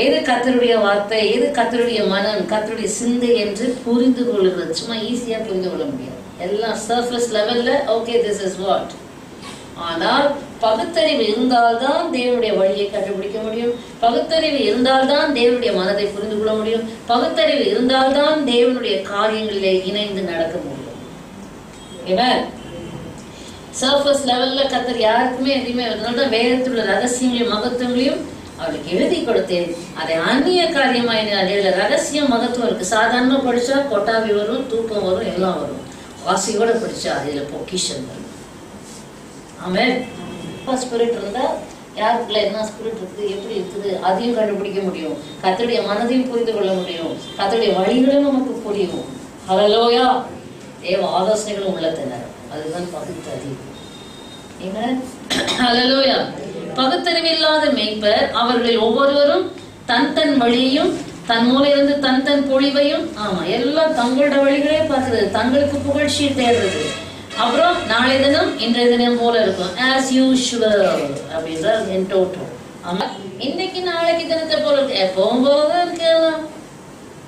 எது கர்த்தருடைய வார்த்தை, எது கர்த்தருடைய மனம், கர்த்தருடைய சிந்தை என்று புரிந்து கொள்கிறது. சும்மா ஈஸியா புரிந்து கொள்ள முடியாது. எல்லாம் சர்ஃபேஸ் லெவல்ல ஓகே திஸ் இஸ் வாட். ஆனால் பகுத்தறிவு இருந்தால்தான் தேவனுடைய வழியை கண்டுபிடிக்க முடியும். பகுத்தறிவு இருந்தால்தான் தேவனுடைய மனதை புரிந்து கொள்ள முடியும். பகுத்தறிவு இருந்தால்தான் தேவனுடைய காரியங்களிலே இணைந்து நடக்க முடியும். சர்ஃபேஸ் லெவல்ல கர்த்தர் யாருக்குமே எதுவுமே வேதத்துள்ள ரகசியங்களையும் மகத்துவங்களையும் அவளுக்கு எழுதி கொடுத்தேன். அதை அந்நிய காரியமாய் அதுல ரகசியம் மகத்துவம் இருக்கு. சாதாரணமா படிச்சா கொட்டாவி வரும், தூக்கம் வரும், எல்லாம் வரும். வாசியோட படிச்சா அதுல பொக்கிஷன் வரும். ஆமென். ஸ்பிரிட் இருந்தா யாருக்குள்ள என்ன ஸ்பிரிட் இருக்குது, எப்படி இருக்குது, அதையும் கண்டுபிடிக்க முடியும். கர்த்தருடைய மனதையும் புரிந்து கொள்ள முடியும். கர்த்தருடைய வழிகளும் நமக்கு புரியும். ஹல்லேலூயா. தேவ ஆலோசனைகளும் உள்ளத்தினர். அதுதான் பகுத்தறிவு. ஹல்லேலூயா. பகுத்தறிவில்லாத மேய்ப்பர் அவர்களில் ஒவ்வொருவரும் தன் தன் வழியையும் தன் மூலையிலிருந்து தன் தன் பொழிவையும் எல்லாம் தங்களோட வழிகளே பார்க்குறது, தங்களுக்கு புகழ்ச்சியை தேடுறது. அப்புறம் நாளை தினம் இன்றைய தினம் போல இருக்கும், as usual அப்படின்றார் என் டோட்டோ. ஆமா, இன்னைக்கு நாளைக்கு தினத்தை போல இருக்கு, எப்பவும் போதும் இருக்கலாம்.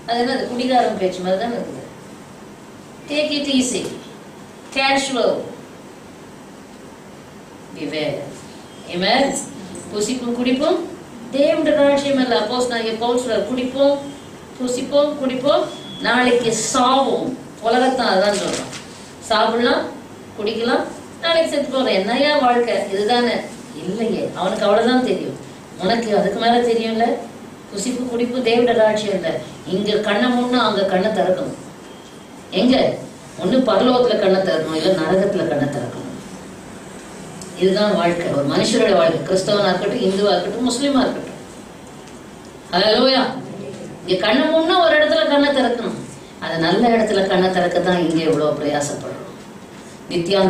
அது என்ன குடிகாரம் பேச்சு மாதிரி தான் இருக்குது. Take it easy, casual, beware. Amen. புசிப்பும் குடிப்போம் தேவனுடைய ராஜ்யம் அல்ல. அப்போஸ்தலனாகிய பவுல் சொல்றார், குடிப்போம் புசிப்போம் குடிப்போம், நாளைக்கு சாவோம். உலகத்தான் அதான் சொல்றான். சாப்பிடலாம் குடிக்கலாம், நாளைக்கு செத்து போறேன், என்னையா வாழ்க்கை இதுதானே? இல்லையே, அவனுக்கு அவ்வளவுதான் தெரியும். உனக்கு அதுக்கு மேல தெரியும்ல. புசிப்பு குடிப்பு தேவனுடைய ராஜ்யம் இல்ல. இங்க கண்ணை முன்னா அங்க கண்ணை திறக்கணும். எங்க? ஒண்ணு பரலோகத்துல கண்ணை திறக்கணும், இல்ல நரகத்துல கண்ணை திறக்கணும். இதுதான் வாழ்க்கை, ஒரு மனுஷருடைய வாழ்க்கை. கிறிஸ்தவனா இருக்கட்டும், இந்துவா இருக்கட்டும், முஸ்லீமா இருக்கட்டும். ஹல்லேலூயா. இங்க கண்ணை முன்னா ஒரு இடத்துல கண்ணை திறக்கணும். அது நல்ல இடத்துல கண்ணை திறக்கத்தான் இங்க இவ்வளவு பிரயாசப்படுறோம்.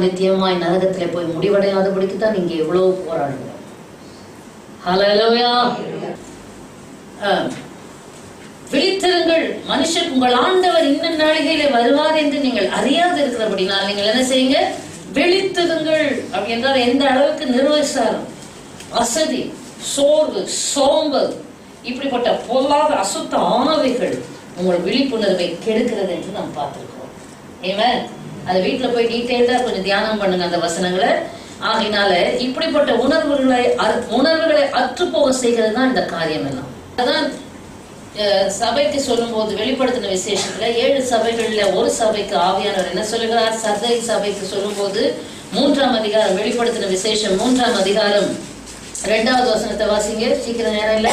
நித்தியமாய் நரகத்திலே போய் முடிவடையாதபடிக்குத்தான் இங்க இவ்வளவு போராடுகிறோம். ஹல்லேலூயா. விழித்திருங்கள், மனுஷன் உங்கள் ஆண்டவர் இன்னும் நாளிகையிலே வருவார் என்று நீங்கள் அறியாது இருக்கிறபடினால் நீங்கள் என்ன செய்யுங்க? விழித்திருங்கள். அப்படி என்றால் எந்த அளவுக்கு நிர்வகிசாரம், அசதி, சோர்வு, சோம்பல், இப்படிப்பட்ட பொல்லாத அசுத்த ஆவிகள் உங்கள் விழிப்புணர்வை கெடுக்கிறது என்று நாம் பார்த்திருக்கிறோம். ஆமென். அது வீட்டுல போய் டீட்டெயில்டா கொஞ்சம் தியானம் பண்ணுங்க அந்த வசனங்களை. ஆகையினால இப்படிப்பட்ட உணர்வுகளை அற்றுப்போக செய்கிறது தான் இந்த காரியம் எல்லாம். அதான் சபைக்கு சொல்லும் போது வெளிப்படுத்தின விசேஷத்துல 7 சபைகள்ல ஒரு சபைக்கு ஆவியானவர் என்ன சொல்லுகிறார்? சர்தை சபைக்கு சொல்லும் போது 3ஆம் அதிகாரம், வெளிப்படுத்தின விசேஷம் 3ஆம் அதிகாரம் 2வது வசனத்தை வாசிங்க. சீக்கிரம் நேரம் இல்ல.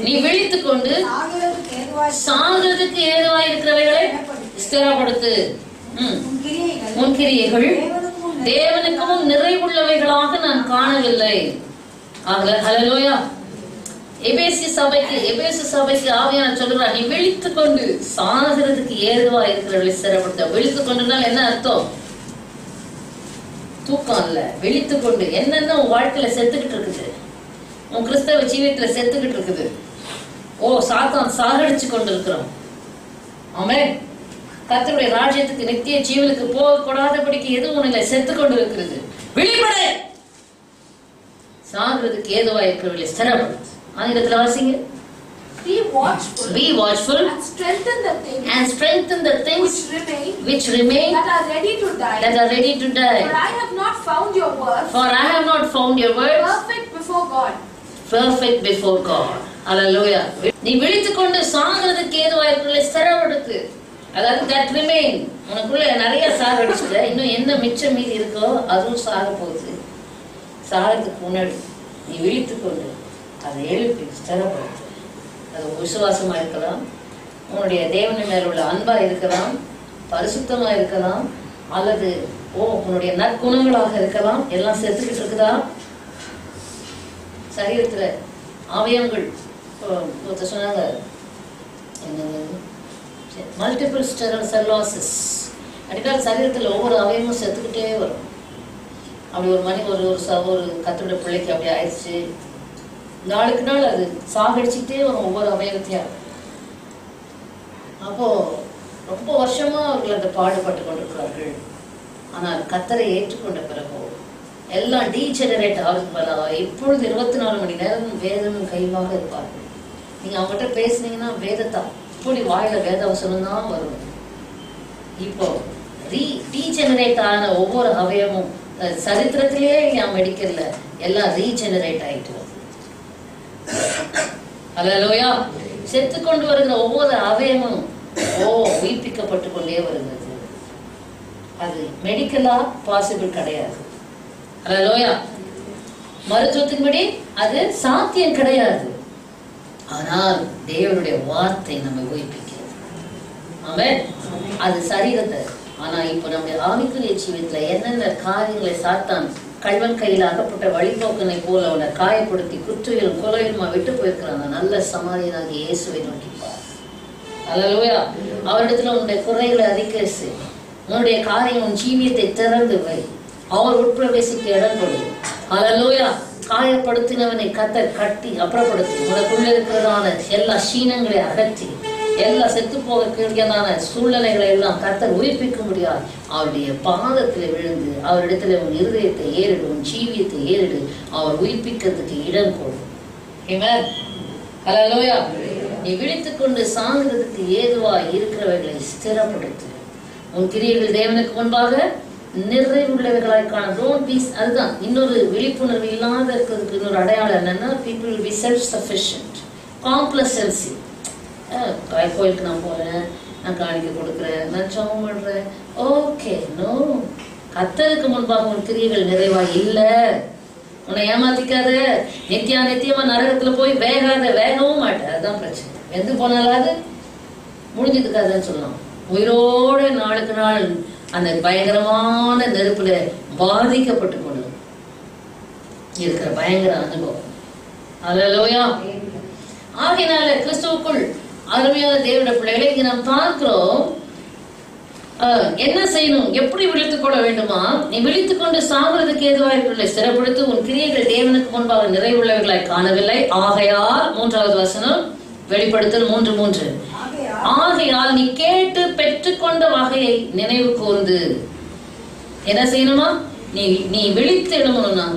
நீ விழித்துக் கொண்டு சாகிறதுக்கு ஏதுவாய் இருக்கிறவைகளை ஸ்திரப்படுத்து. உன் கிரியைகள் தேவனுக்கும் நிறைவுள்ளவைகளாக நான் காணவில்லை. ஹல்லேலூயா. எபேசு சபைக்கு ஆவியானவர் சொல்றார், நீ விழித்துக் கொண்டு சாகிறதுக்கு ஏதுவாய் இருக்கிறவர்களை ஸ்திரப்படுத்த. விழித்துக் கொண்டுனால் என்ன அர்த்தம்? தூக்கம் இல்ல. விழித்துக் கொண்டு என்னென்ன உன் வாழ்க்கையில செத்துக்கிட்டு இருக்குது, உன் கிறிஸ்தவ ஜீவியத்துல செத்துக்கிட்டு இருக்குது. சாத்தான் சாகடிச்சு கொண்டு இருக்கிறோம். ஆமென். கர்த்தருடைய ராஜ்யத்துக்கு நித்திய ஜீவனுக்கு போகக்கூடாதபடிக்கு எதுவும் உன்னை செத்து கொண்டு இருக்கிறது. விழிப்படை. சாகிறதுக்கு ஏதுவாய் இருக்கிறவர்களை ஸ்திரப்படுத்து. ஆங்கிலத்தில் வாசிங்க. Be watchful and strengthen the things which remain that are ready to die. For I have not found your words perfect before God. Hallelujah. நீ விழித்துக்கொண்டு சாகிறதுக்கு ஏதுவாய் இருக்கிறவர்களை ஸ்திரப்படுத்து. அதாவது that remain. உனக்குள்ள நிறைய சாகடிச்சுட்ட, இன்னும் என்ன மிச்சம் மீதி இருக்கோ அதுவும் சாக போகுது. சாகிறதுக்கு முன்னாடி நீ விழித்துக்கொண்டு அதை எழுப்பி ஸ்திரப்படுத்து. அது விசுவாசமா இருக்கலாம், உன்னுடைய தேவனின் மேல உள்ள அன்பா இருக்கலாம், பரிசுத்தமா இருக்கலாம், அல்லது உன்னுடைய நற்குணங்களாக இருக்கலாம். எல்லாம் செத்துக்கிட்டு இருக்குதா? சரீரத்துல அவயங்கள் சொன்னாங்க, மல்டிபிள் செல்லுலோசிஸ். அடிக்கால் சரீரத்துல ஒவ்வொரு அவயமும் செத்துக்கிட்டே வரும். அப்படி ஒரு கர்த்தருடைய பிள்ளைக்கு அப்படி ஆயிடுச்சு. நாளுக்கு நாள் அது சாகடிச்சுட்டே வரும் ஒவ்வொரு அவயவத்தையா. அப்போ ரொம்ப வருஷமா அவர்கள் அந்த பாடுபட்டு கொண்டிருக்கிறார்கள். ஆனால் கர்த்தரை ஏற்றுக்கொண்ட பிறகு எல்லாம் டீஜெனரேட் ஆகுது. இப்பொழுது 24 மணி நேரம் வேதமும் கையுமாக இருப்பார்கள். நீங்க அவங்ககிட்ட பேசுனீங்கன்னா வேதத்தான் இப்படி வாயில வேதவசனம் தான் வரும். இப்போ டீஜெனரேட் ஆன ஒவ்வொரு அவயமும் சரித்திரத்திலேயே என் மெடிக்கல்ல எல்லாம் ரீஜெனரேட் ஆயிட்டு வருது. ஹல்லேலூயா. செத்து கொண்டு வருகிற ஒவ்வொரு அவயமும் உயிர்ப்பிக்கப்பட்டு கொண்டே வருகிறது. அது மெடிக்கலா பாசிபிள் கிடையாது. ஹல்லேலூயா. மருத்துவத்தின்படி அது சாத்தியம் கிடையாது. ஆனால் தேவனுடைய வார்த்தை நம்மை உயிர்ப்பிக்கிறது. ஆமென். அது சரீரத்தை. ஆனா இப்ப நம்முடைய ஆவிக்குரிய ஜீவியத்துல என்னென்ன காரியங்களை சாத்தான் கல்வன் கையில் அகப்பட்ட வழிபோக்கனை போல அவனை காயப்படுத்தி குற்றையிலும் கொலையிலுமா விட்டு போயிருக்கிறாங்க. நல்ல சமாரியனாகிய இயேசுவை நோக்கிப்பார். ஹல்லேலூயா. அவரிடத்துல உன்னுடைய குறைகளை அறிக்கை செய். உன்னுடைய காரியம் உன் ஜீவியத்தை திறந்து வை. அவர் உட்பிரவேசிக்க இடம் கொடு. ஹல்லேலூயா. காயப்படுத்தினவனை கர்த்தர் கட்டி அப்புறப்படுத்தி உனக்குள்ள இருக்கிறதான எல்லா சீனங்களை அகற்றி எல்லா செத்து போக கூடியதான சூழ்நிலைகளை எல்லாம் கர்த்தர் உயிர்ப்பிக்க முடியாது. அவருடைய பாதத்தில் விழுந்து அவரிடத்துல உன் இருதயத்தை ஏறிடு, உன் ஜீவியத்தை ஏறிடு. அவர் உயிர்ப்பிக்கிறதுக்கு இடம் கொடு. ஆமென். ஹல்லேலூயா. நீ விழித்துக்கொண்டு சாகிறதுக்கு ஏதுவா இருக்கிறவர்களை ஸ்திரப்படுத்து. உன் கிரியைகள் தேவனுக்கு முன்பாக நிறைவுள்ளவர்களாய் காண. டோன்ட் பீ. அதுதான் இன்னொரு விழிப்புணர்வு இல்லாத இருக்கிறதுக்கு இன்னொரு அடையாளம் என்னன்னா, people will be self sufficient, complacency. கோயிலுக்கு நான் போறேன், நான் காணிக்க கொடுக்குறேன், நான் ஜெபம் பண்றேன். Okay, no. கர்த்தருக்கு முன்பாக உன் கிரியைகள் நிறைவா இல்ல. உன்னை ஏமாத்திக்காத. நித்தியமா நரகத்துல போய் வேகவும் மாட்டேன். அதுதான் பிரச்சனை. வெந்து போனாலாவது முடிஞ்சதுக்காதுன்னு சொல்லலாம். உயிரோட நாளுக்கு நாள் அந்த பயங்கரமான நெருப்புல பாதிக்கப்பட்டு கொண்டு இருக்கிற பயங்கர அனுபவம். ஹல்லேலூயா. ஆகையினால கிறிஸ்துவுக்குள் அருமையான தேவனுடைய பிள்ளைகளை இங்க நாம் பார்க்கிறோம். என்ன செய்யணும்? எப்படி விழித்துக் கொள்ள வேண்டுமா? நீ விழித்துக் கொண்டு சாகிறதுக்கு ஏதுவாக இருக்கிறவர்களை ஸ்திரப்படுத்தி உன் கிரியைகள் தேவனுக்கு முன்பாக நிறைவுள்ளவர்களாய் காணவில்லை. ஆகையால் 3வது வசனம், வெளிப்படுத்தல் 3:3. ஆகையால் நீ கேட்டு பெற்றுக்கொண்ட வகையை நினைவு கூர்ந்து என்ன செய்யணுமா? நீ விழித்து எழுமணும்னா,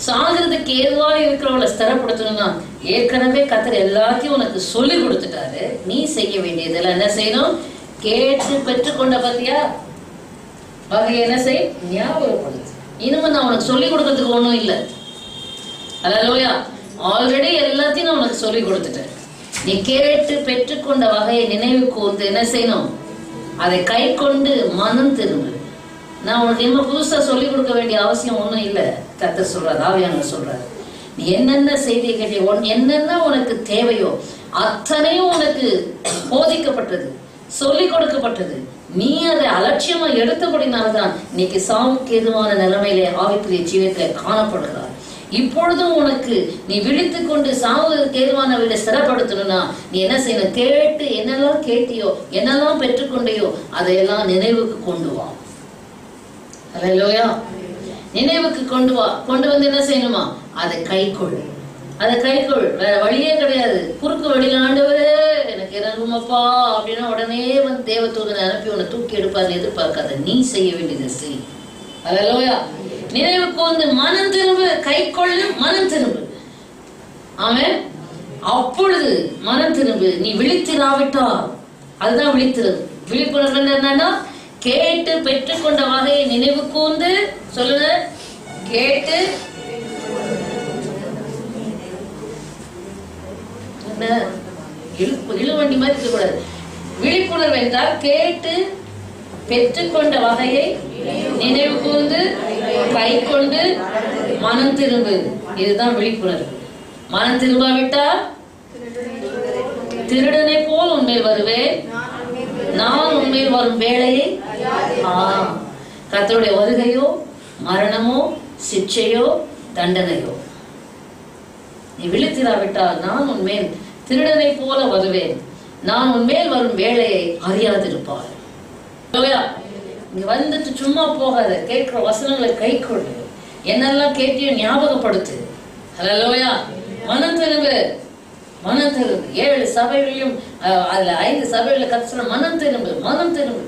சாகிறதுக்கு ஏதுவாக இருக்கிறவளை ஸ்திரப்படுத்தணும்னா ஏற்கனவே கர்த்தர் எல்லாத்தையும் உனக்கு சொல்லி கொடுத்துட்டாரு. நீ செய்ய வேண்டியதெல்லாம் என்ன செய்யணும்? கேட்டு பெற்றுக்கொண்ட பத்தியா வகை என்ன செய்? ஞாபகப்படுத்து. இனிமே நான் உனக்கு சொல்லி கொடுக்கறதுக்கு ஒண்ணும் இல்லை. அல்லேலூயா. ஆல்ரெடி எல்லாத்தையும் நான் உனக்கு சொல்லி கொடுத்துட்டேன். நீ கேட்டு பெற்றுக்கொண்ட வகையை நினைவு கூர்ந்து என்ன செய்யணும்? அதை கை கொண்டு மனம் திரும்பு. நான் உனக்கு இன்னும் புதுசா சொல்லி கொடுக்க வேண்டிய அவசியம் ஒண்ணும் இல்லை. கர்த்தர் சொல்றாரு, ஆவியானவர் சொல்றாரு, நீ என்னென்ன செய்தியை கேட்டியோ, என்னென்ன உனக்கு தேவையோ அத்தனையும் உனக்கு போதிக்கப்பட்டது, சொல்லி கொடுக்கப்பட்டது. நீ அதை அலட்சியமா எடுத்தபடினால்தான் இன்னைக்கு சாவுக்கு எதுவான நிலைமையிலே ஆவிக்குரிய ஜீவத்திலே காணப்படுகிறார். இப்பொழுதும் உனக்கு நீ விழித்துக் கொண்டு சாவுக்கு ஏதுவான வீடை ஸ்திரப்படுத்தணும்னா நீ என்ன செய்யணும்? கேட்டு என்னெல்லாம் கேட்டியோ, என்னெல்லாம் பெற்றுக்கொண்டையோ அதையெல்லாம் நினைவுக்கு கொண்டு வா. அல்லேலூயா. நினைவுக்கு கொண்டு வா. கொண்டு வந்து என்ன செய்யணுமா? அதை கைக்கொள். அதை கைக்கொள். வேற வழியே கிடையாது. குறுக்கு வழியில ஆண்டவரே எனக்கு இறங்குமப்பா அப்படின்னா உடனே வந்து தேவதூதனை அனுப்பி உன்னை தூக்கி எடுப்பாருன்னு எதிர்பார்க்காத. நீ செய்ய வேண்டியதை செய். அல்லேலூயா. நினைவுக்கு வந்து மனம் திரும்பு. கை கொள்ளு, மனம் திரும்பு. ஆமென். அப்பொழுது மனம் திரும்பு. நீ விழித்திராவிட்டால் அதுதான் விழித்திருது. விழிப்புணர்வு என்னன்னா கேட்டு பெற்றுக்கொண்ட வகையை நினைவு கூர்ந்து சொல்லுங்க. கேட்டு இழுவண்டி மாதிரி இருக்கக்கூடாது. விழிப்புணர்வு என்றால் கேட்டு பெற்றுக்கொண்ட வகையை நினைவு கூர்ந்து கை கொண்டு மனம் திரும்பு. இதுதான் விழிப்புணர்வு. மனம் திரும்பாவிட்டால் திருடனை போல் உண்மையில் வருவேன், நான் உண்மையில் வரும் வேளையை. கர்த்தருடைய வருகையோ மரணமோ சிட்சையோ தண்டனையோ நீ விழித்திராவிட்டால் நான் உண்மையில் திருடனை போல வருவேன், நான் உண்மையில் வரும் வேளையை அறியாதிருப்பார். நீ வந்துட்டு சும்மா போகாத. கேட்கிற வசனங்களை கை கொண்டு என்னெல்லாம் கேட்டியோ ஞாபகப்படுத்து. அல்லேலூயா. மனம் திரும்பு. மனம் திரும்பு. 7 சபைகளிலும் அதுல 5 சபைகளை கத்துற மனம் திரும்பு, மனம் திரும்பு.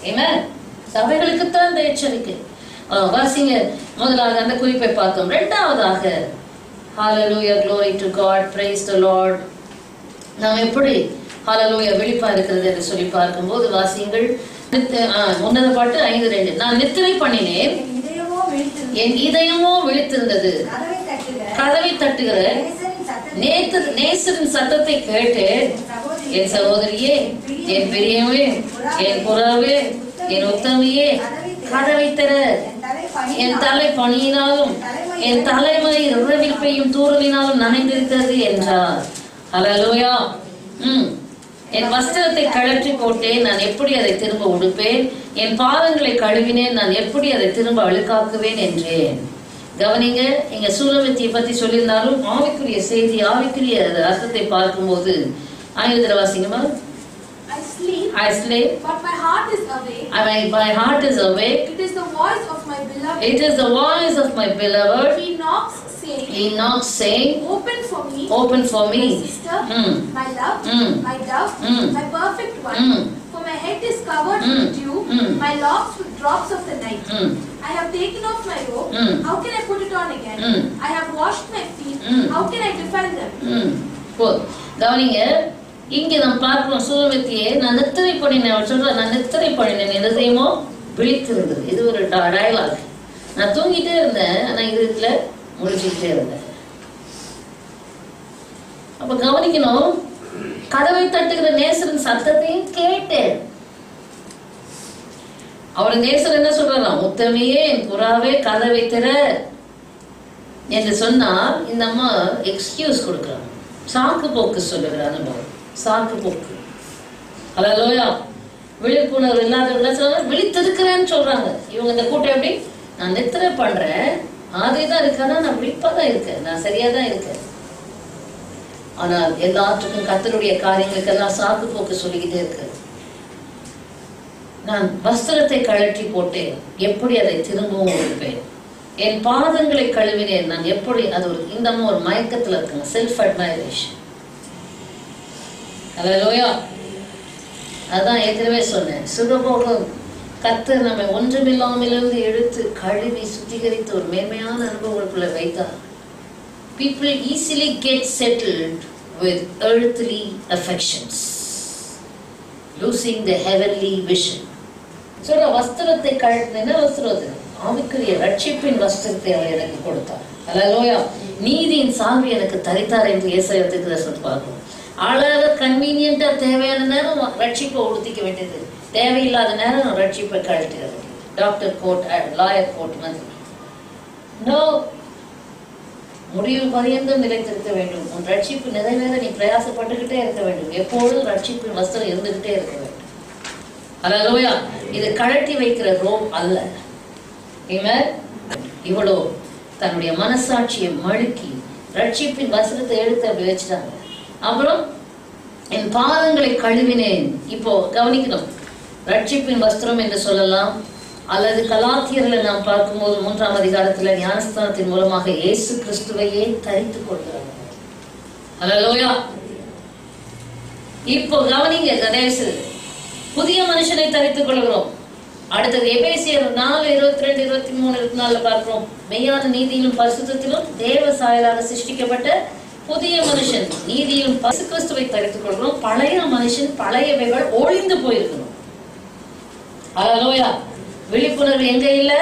ஆமென். சபைகளுக்குத்தான் இந்த எச்சரிக்கை. வாசிங்க. முதலாவது அந்த குறிப்பை பார்த்தோம். இரண்டாவதாக ஹalleluya, glory to God, praise the Lord. நாம் எப்படி ஹalleluya விழிப்பா இருக்கிறது என்று சொல்லி பார்க்கும்போது வாசிங்கள். உன்னத பாட்டு 5:2. நான் நித்திரை பண்ணினேன், என் இதயமோ விழித்திருந்தது. கதவை தட்டுகிற நேசரின் சத்தத்தை கேட்டு, என் சகோதரியே, என் பெரியவே, என் புறாவே, என் உத்தமியே, கதவை தர. என் தலை பணியினாலும் என் தலைமை இரவில் பெய்யும் தூறலினாலும் நனைந்திருக்கிறது என்றார். ஹல்லேலூயா. என் வஸ்திரத்தை கழற்றி போட்டேன், நான் எப்படி அதை திரும்ப உடுப்பேன்? என் பாதங்களை கழுவினேன், நான் எப்படி அதை திரும்ப அழுக்காக்குவேன் என்றேன். கவனிங்க. இங்க சூலமித்தியை பத்தி சொல்லியிருந்தாலும் ஆவிக்குரிய செய்தி, ஆவிக்குரிய அர்த்தத்தை பார்க்கும்போது ஆயுதர வாசிங்கமா. I sleep, but my heart is awake. My heart is awake. It is the voice of my beloved. It is the voice of my beloved. He knocks, saying, open for me, my sister, my love, my dove, my perfect one. For my head is covered with dew, my locks with drops of the night. I have taken off my robe. How can I put it on again? I have washed my feet. How can I defend them? கவனிங்க. இங்க நாம் பார்க்கிறோம் சூலமித்தியே, நான் நித்திரை பண்ணினேன் சொல்ற. நான் நித்திரை பண்ணினேன், என் இதயமோ விழித்திருந்தது. இது ஒரு டயலாக். நான் தூங்கிட்டே இருந்தேன், ஆனா இதுல முடிச்சுக்கிட்டே இருந்தேன். அப்ப கவனிக்கணும். கதவை தட்டுகிற நேசரின் சத்தத்தையும் கேட்டேன். அவர் நேசர் என்ன சொல்றாராம்? உத்தமியே, என் புறாவே, கதவை திற என்று சொன்னால் இந்த அம்மா எக்ஸ்கியூஸ் கொடுக்குறாங்க. சாக்கு போக்கு சொல்லுகிற அனுபவம். சாக்கு போக்கு. ஹல்லேலூயா. விழிப்புணர்வு இல்லாதவங்க விழித்திருக்கிறேன்னு சொல்றாங்க. இவங்க இந்த கூட்டம் எப்படி? நான் நித்திரை பண்றேன், அதேதான் இருக்கானா, நான் விழிப்பாதான் இருக்கேன், நான் சரியாதான் இருக்கேன். ஆனால் எல்லாத்துக்கும் கர்த்தருடைய காரியங்களுக்கெல்லாம் சாக்கு போக்கு சொல்லிக்கிட்டே இருக்கு. நான் வஸ்திரத்தை கழற்றி போட்டேன், எப்படி அதை திரும்பவும் கொடுப்பேன்? என் பாதங்களை கழுவினேன், நான் எப்படி அது ஒரு இந்த ஒரு மயக்கத்துல இருக்குங்க. Self admiration. ஹல்லேலூயா. அதான் ஏற்கனவே சொன்னேன். சுகபோகம் கர்த்தர் நம்மை ஒன்றுமில்லாமலிருந்து எடுத்து கழுவி சுத்திகரித்து ஒரு மேன்மையான அனுபவங்களுக்குள்ள வைத்தார். people easily get settled with earthly affections, losing the heavenly vision. சொல்ற வஸ்திரத்தை கழட்டின வஸ்திரம் ஆவிக்குரிய ரட்சிப்பின் வஸ்திரத்தை அவர் எனக்கு கொடுத்தார். அல்லேலூயா. நீதியின் சால்வை எனக்கு தரித்தார் என்று ஏசாயா தீர்க்கதரிசனத்தை பார்க்கிறோம். அழகாக கன்வீனியன்ட்டா தேவையான நேரம் ரட்சிப்பை உடுத்திக்க வேண்டியது, தேவையில்லாத நேரம் ரட்சிப்பை கழட்டுகிறது. டாக்டர் கோட், லாயர் கோட் மாதிரி. நோ, முடிவு பரியந்தம் நிலைத்திருக்க வேண்டும். உன் ரட்சிப்பு நிறைவேற நீ பிரயாசப்பட்டுக்கிட்டே இருக்க வேண்டும். எப்பொழுதும் ரட்சிப்பின் வஸ்திரம் இருந்துகிட்டே இருக்க வேண்டும். அல்லேலூயா. இது கழட்டி வைக்கிற ரோப் அல்ல. இவ்வளோ தன்னுடைய மனசாட்சியை மழுக்கி ரட்சிப்பின் வஸ்திரத்தை எடுத்து அப்படி வச்சுட்டாங்க. அப்புறம் என் பாதங்களை கழுவினேன். இப்போ கவனிக்கணும், ரட்சிப்பின் வஸ்திரம் என்று சொல்லலாம். அல்லது கலாத்தியர்ல நாம் பார்க்கும்போது 3ஆம் அதிகாரத்துல ஞானஸ்தானத்தின் மூலமாக இயேசு கிறிஸ்துவையே தரித்துக் கொள்கிறாங்க. அல்லேலூயா. இப்போ கவனிங்க, கணேசு புதிய மனுஷனை தரித்துக் கொள்கிறோம். அடுத்தது எபேசியர் 4:22-23-24 பார்க்கிறோம். மெய்யான நீதியிலும் பரிசுத்தத்திலும் தேவ சாயலாக சிருஷ்டிக்கப்பட்ட புதிய மனுஷன் நீதியிலும் பரிசு கிறிஸ்துவை தரித்துக் கொள்கிறோம். பழைய மனுஷன் பழையவைகள் ஒழிந்து போயிருக்கணும். அல்லேலூயா. விழிப்புணர்வு எங்க இல்ல?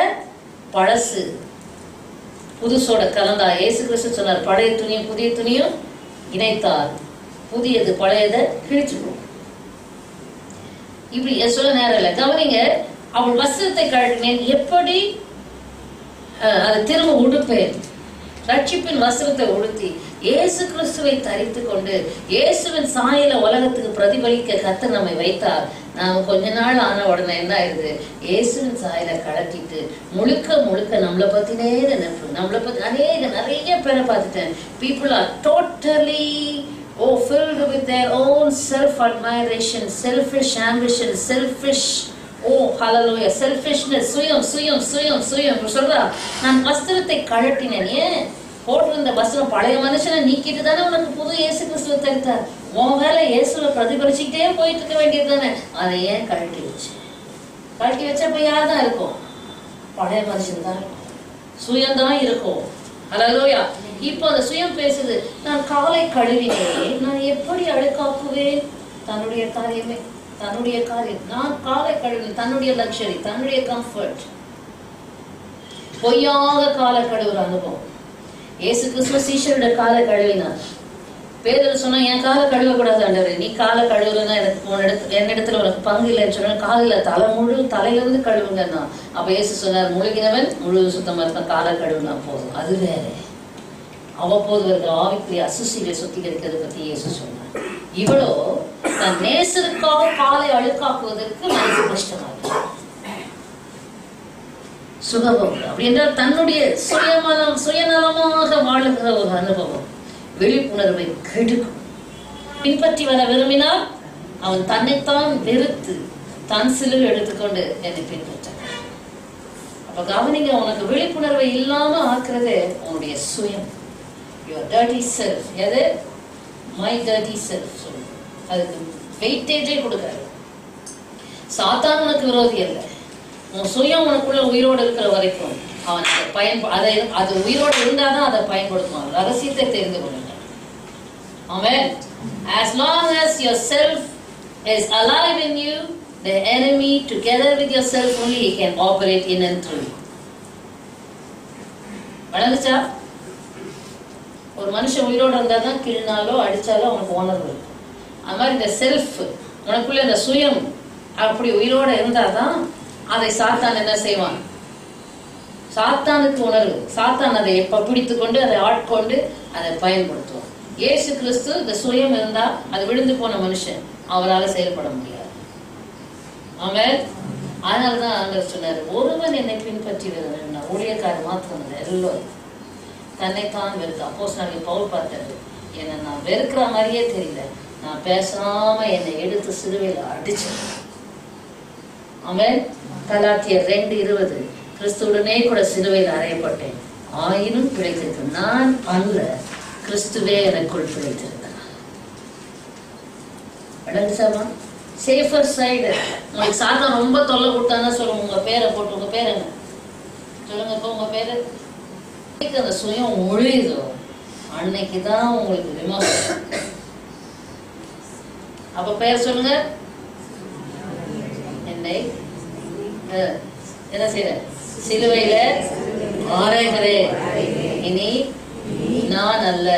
பழசு புதுசோட கலந்தா. இயேசு கிறிஸ்து சொன்னார், பழைய துணியும் புதிய துணியும் இணைத்தார், புதியது பழையதை கிழிச்சுக்கும். இப்படி சொல்ல நேரம் இல்லை. கவனிங்க, அவள் வஸ்திரத்தை கழட்டினேன், எப்படி அதை திரும்ப உடுப்பேன். ரட்சிப்பின் வஸ்திரத்தை உடுத்தி இயேசு கிறிஸ்துவை தரித்து கொண்டு இயேசுவின் சாயல உலகத்துக்கு பிரதிபலிக்க கர்த்தர் நம்மை வைத்தார். நாம கொஞ்ச நாள் ஆன உடனே என்ன ஆயிடுது? இயேசுவின் சாயலை கழட்டிட்டு முழுக்க முழுக்க நம்மளை பத்தினே நினைப்பு. நம்மளை பத்தி நிறைய பேரை பார்த்துட்டேன். People are totally filled with their own self-admiration, selfish ambition, hallelujah, selfishness, சுயம் சொல்றா. நான் வஸ்திரத்தை கழட்டினேன். ஏன்? போட்டிருந்த வஸ்திரம் பழைய மனுஷனை நீக்கிட்டு தானே உனக்கு புது இயேசு கிறிஸ்துவை தரித்தார். உன் வேலை இயேசுவை பிரதிபலிச்சுக்கிட்டே போயிட்டு இருக்க வேண்டியது தானே. அதை ஏன் கழட்டி வச்சு? கழட்டி வச்சப்ப யார் தான் இருக்கும்? பழைய மனுஷன் தான் இருக்கும், சுயம்தான் இருக்கும். அல்லேலூயா. இப்போ அந்த சுயம் பேசுது, நான் காலை கழுவினேன், நான் எப்படி அழுக்காக்குவேன்? தன்னுடைய காரியமே, தன்னுடைய காரியம். நான் காலை கழுவினேன், தன்னுடைய லக்ஸரி, தன்னுடைய கம்ஃபர்ட். பொய்யாக காலை கழுவுற அனுபவம். இயேசு கிறிஸ்து சீஷருடைய காலை கழுவினார். பேதுரு சொன்னா, என் காலை கழுவக்கூடாது ஆண்டவரே, நீ காலை கழுவுறதுனா எனக்கு என்னிடத்துல உனக்கு பங்கு இல்லைன்னு சொன்னா, காலில் தலையிலிருந்து கழுவுங்கன்னா. அப்ப இயேசு சொன்னார், முழுகினவன் முழு சுத்தமா இருக்கான், காலை கழுவுனா போதும். அது வேற. அவ்வப்போது வருகிற ஆவிக்குரிய அசுசிகளை சுத்திகரிக்கிறத பத்தி இயேசு சொன்னார். இவ்வளோ தன் நேசருக்காக காலை அழுக்காக்குவதற்கு மனசு கஷ்டமாயிருக்கு. சுகபம் அப்படி என்றால் தன்னுடைய சுயநலமாக வாழுகிற ஒரு அனுபவம் விழிப்புணர்வை கெடுக்கும். பின்பற்றி வர விரும்பினால் அவன் தன்னைத்தான் வெறுத்து தன் சிலுவை எடுத்துக்கொண்டு என்னை பின்பற்றான். அப்ப கவனிங்க, உனக்கு விழிப்புணர்வை இல்லாம ஆக்குறதே உன்னுடைய சுயம். Your dirty self. எது? My dirty self. அதுக்கு வெயிட்டேஜே கொடுக்காது. சாத்தான் உனக்கு விரோதி அல்ல. உன் சுயம் உனக்குள்ள உயிரோடு இருக்கிற வரைக்கும் அவன் அது உயிரோடு இருந்தாதான் அதை பயன்படுத்துவான். ரகசியத்தை தெரிந்து கொள்ளுங்க. Amen. As long as yourself is alive in you, the enemy together with yourself only can operate in and through you. வணங்குச்சா? ஒரு மனுஷன் உயிரோடு இருந்தால் தான் கிழினாலோ அடித்தாலோ அவனுக்கு உணர்வு இருக்கும். அது மாதிரி இந்த செல்ஃப் உனக்குள்ளே இந்த சுயம் அப்படி உயிரோடு இருந்தால் தான் அதை சாத்தான் என்ன செய்வான்? சாத்தானுக்கு உணர்வு. சாத்தான் அதை பிடித்து கொண்டு அதை ஆட்கொண்டு அதை பயன்படுத்துவான். இயேசு கிறிஸ்து இந்த சுயம் இருந்தால் அது விழுந்து போன மனுஷன், அவரால் செயல்பட முடியாது. ஆமென். அதனாலதான் ஆண்டவர் சொன்னார், ஒருவன் என்னை பின்பற்றி வருவன் ஊழியக்காரர் மாத்திரம் இல்லை, எல்லோரும் தன்னைத்தான் வெறுக்க. அப்போஸ்தலனாகிய பவுல் பார்த்தாரு, என்னை நான் வெறுக்கிற மாதிரியே தெரியல, நான் பேசாம என்னை எடுத்து சிலுவையில் அடிச்சேன். ஆமென். கலாத்தியர் 2:20, கிறிஸ்துவுடனே கூட சிலுவையில் அறையப்பட்டேன், ஆயினும் பிழைத்திருக்க நான் அல்ல, கிறிஸ்துவே எனக்குள் பிழைத்திருக்கிறார். விளங்குச்சாமா? Safer side. உங்களுக்கு சாத்தான் ரொம்ப தொல்லை கொடுத்தாங்கன்னா சொல்லுங்க, உங்க பேரை போட்டு, உங்க பேர் என்ன சொல்லுங்க, இப்போ உங்க பேரு. அந்த சுயம் ஒழிதோ அன்னைக்கு தான் உங்களுக்கு விமோசனம். அப்ப பெயர் சொல்லுங்க. என்னை என்ன செய்யற? சிலுவையில ஆராய்கிறேன். இனி நான் அல்ல.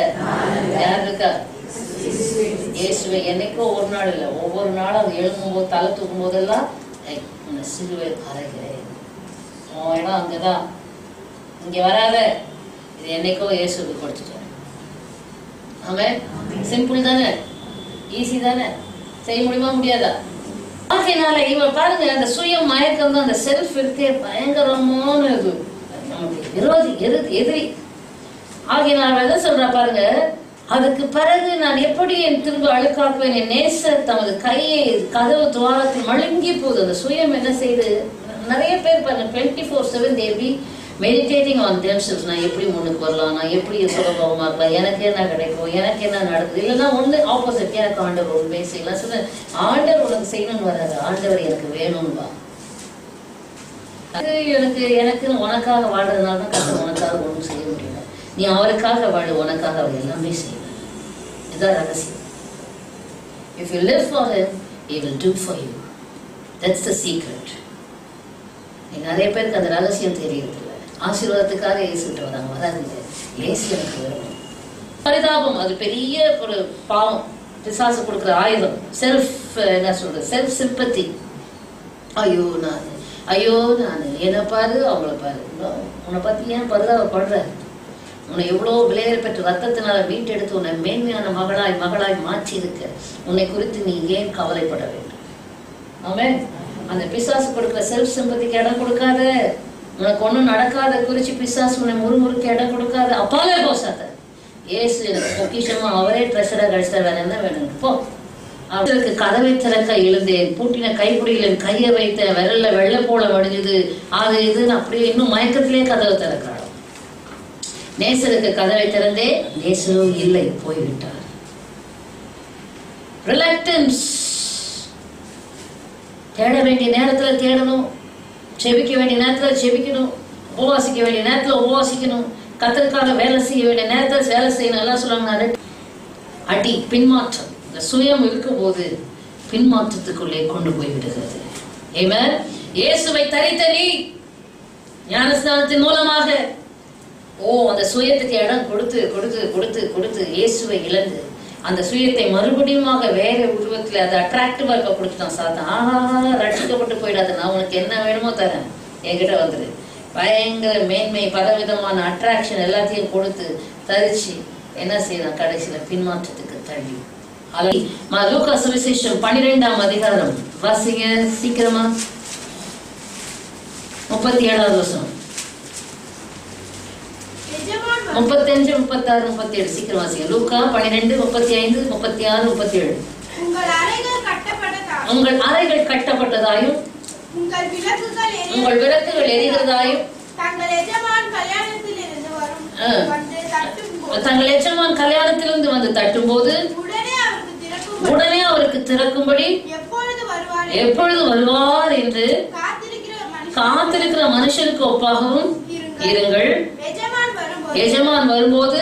யார் இருக்கா? இயேசுவை என்னைக்கோ ஒரு நாள் இல்லை, ஒவ்வொரு நாளும் அது எழுதும் போது, தலை தூக்கும் போதெல்லாம் சிலுவை ஆராய்கிறேன். உன் இடம் அங்கதான், இங்க வராத. இது என்னைக்கோ இயேசுக்கு கொடுத்துட்டேன். ஆமென். சிம்பிள் தானே, ஈஸி தானே, செய்ய முடியுமா முடியாதா? ஆகையினால இவன் பாருங்க, அந்த சுய மயக்கம் தான், அந்த செல்ஃப் இருக்கே பயங்கரமான இது, நமக்கு விரோதி, எதிரி. ஆகையினால என்ன சொல்றா பாருங்க, அதுக்கு பிறகு நான் எப்படி என் திரும்ப அழுக்காக்குவேன், என் நேசர் தமது கையை கதவு துவாரத்தில் மழுங்கி போகுது. அந்த சுயம் என்ன செய்யுது? நிறைய பேர் பாருங்க 24/7 they be meditating on themselves. நான் எப்படி முன்னுக்கு வரலாம், நான் எப்படி சுலபமா இருக்கலாம், எனக்கு என்ன கிடைக்கும், எனக்கு என்ன நடக்குது. இல்லைன்னா ஒண்ணு ஆப்போசிட், எனக்கு ஆண்டவர் உண்மை செய்யலாம். சொல்ல ஆண்டவர் உனக்கு செய்யணும்னு வராது, ஆண்டவர் எனக்கு வேணும்பா. அது எனக்கு உனக்காக வாழ்றதுனால தான் கஷ்டம். உனக்காக ஒன்றும் செய்ய முடியல, நீ அவருக்காக வாழ, உனக்காக அவர் எல்லாமே செய்வார். இதுதான் ரகசியம். If you live for him, he will do for you. That's the secret. நிறைய பேருக்கு அந்த ரகசியம் தெரியறதில்ல. ஆசீர்வாதத்துக்காக இயேசுட்டு வராங்க, வராதுங்க. இயேசு எனக்கு வேணும். பரிதாபம், அது பெரிய ஒரு பாவம், பிசாசு கொடுக்குற ஆயுதம். என்ன சொல்றது, செல்ஃப் சிம்பத்தி. ஐயோ நான் என்ன பாரு, அவங்கள பாரு, உன்னை பத்தி ஏன் பரிதாபப்படுற? உன்னை எவ்வளோ விலையேற பெற்ற ரத்தத்தினால மீட்டெடுத்து உன்னை மேன்மையான மகளாய் மாற்றி இருக்க, உன்னை குறித்து நீ ஏன் கவலைப்பட வேண்டும்? ஆமென். அந்த பிசாசு கொடுக்குற செல்ஃப் சிம்பத்திக்கு இடம் கொடுக்காத. உனக்கு ஒன்றும் நடக்காத குறிச்சு பிசாசு உன்னை முறுமுறுக்கு இடம் கொடுக்காத. அப்பாலே போசாத. ஏசு எனக்கு பொக்கிஷமா, அவரே ட்ரெஷரா கழிச்சா வேற என்ன வேணும்? போ. அவருக்கு கதவை திறக்க எழுந்தேன், பூட்டின கைப்பிடியில் கையை வைத்தேன், விரல்ல வெள்ளை போல வடிஞ்சது, அது இதுன்னு அப்படியே இன்னும் மயக்கத்திலே கதவை திறக்கிறாள். நேசருக்கு கதவை திறந்தே, நேசரோ இல்லை, போய்விட்டார். ரிலக்டன்ஸ். தேட வேண்டிய நேரத்துல தேடணும், செபிக்க வேண்டிய நேரத்துல செபிக்கணும், உபவாசிக்க வேண்டிய நேரத்துல உபவாசிக்கணும், கத்தருக்காக வேலை செய்ய வேண்டிய நேரத்துல வேலை செய்யணும். எல்லாம் சொல்லுவாங்க. அடி பின்மாற்றம், இந்த சுயம் இருக்கும் போது பின்மாற்றத்துக்குள்ளே கொண்டு போய் விடுகிறது. ஆமென். இயேசுவை தரித்த நீ ஞானஸ்நானத்தின் மூலமாக அந்த சுயத்துக்கு இடம் கொடுத்து கொடுத்து கொடுத்து கொடுத்து இயேசுவை இழந்து அந்த சுயத்தை மறுபடியும் வேற உருவத்துல அதை அட்ராக்டிவா இருக்க கொடுத்துட்டான் சாத்தான். ஆஹா, ரட்சிக்கப்பட்டு போயிடாது, நான் உனக்கு என்ன வேணுமோ தரேன், என்கிட்ட வந்துரு. பயங்கர மேன்மை, பலவிதமான அட்ராக்ஷன் எல்லாத்தையும் கொடுத்து தரிச்சு என்ன செய்யலாம், கடைசியில பின்மாற்றத்துக்கு தள்ளி. லூக்கா சுவிசேஷம் 12ஆம் அதிகாரம் வாசிங்க சீக்கிரமா. 37வது வசனம், 35, 36, 37 சீக்கிரம் வாசிங்க. லூக்கா 12, 35, 36, 37. உங்கள் அறைகள் கட்டப்பட்டதாயும் உங்கள் விளக்குகள் எரிகிறதாயும் தங்கள் எஜமான் கல்யாணத்திலிருந்து வந்து தட்டும் போது உடனே அவருக்கு திறக்கும்படி எப்பொழுது வருவார் என்று காத்திருக்கிற மனுஷனுக்கு ஒப்பாகவும் இருங்கள். எஜமான் வரும்போது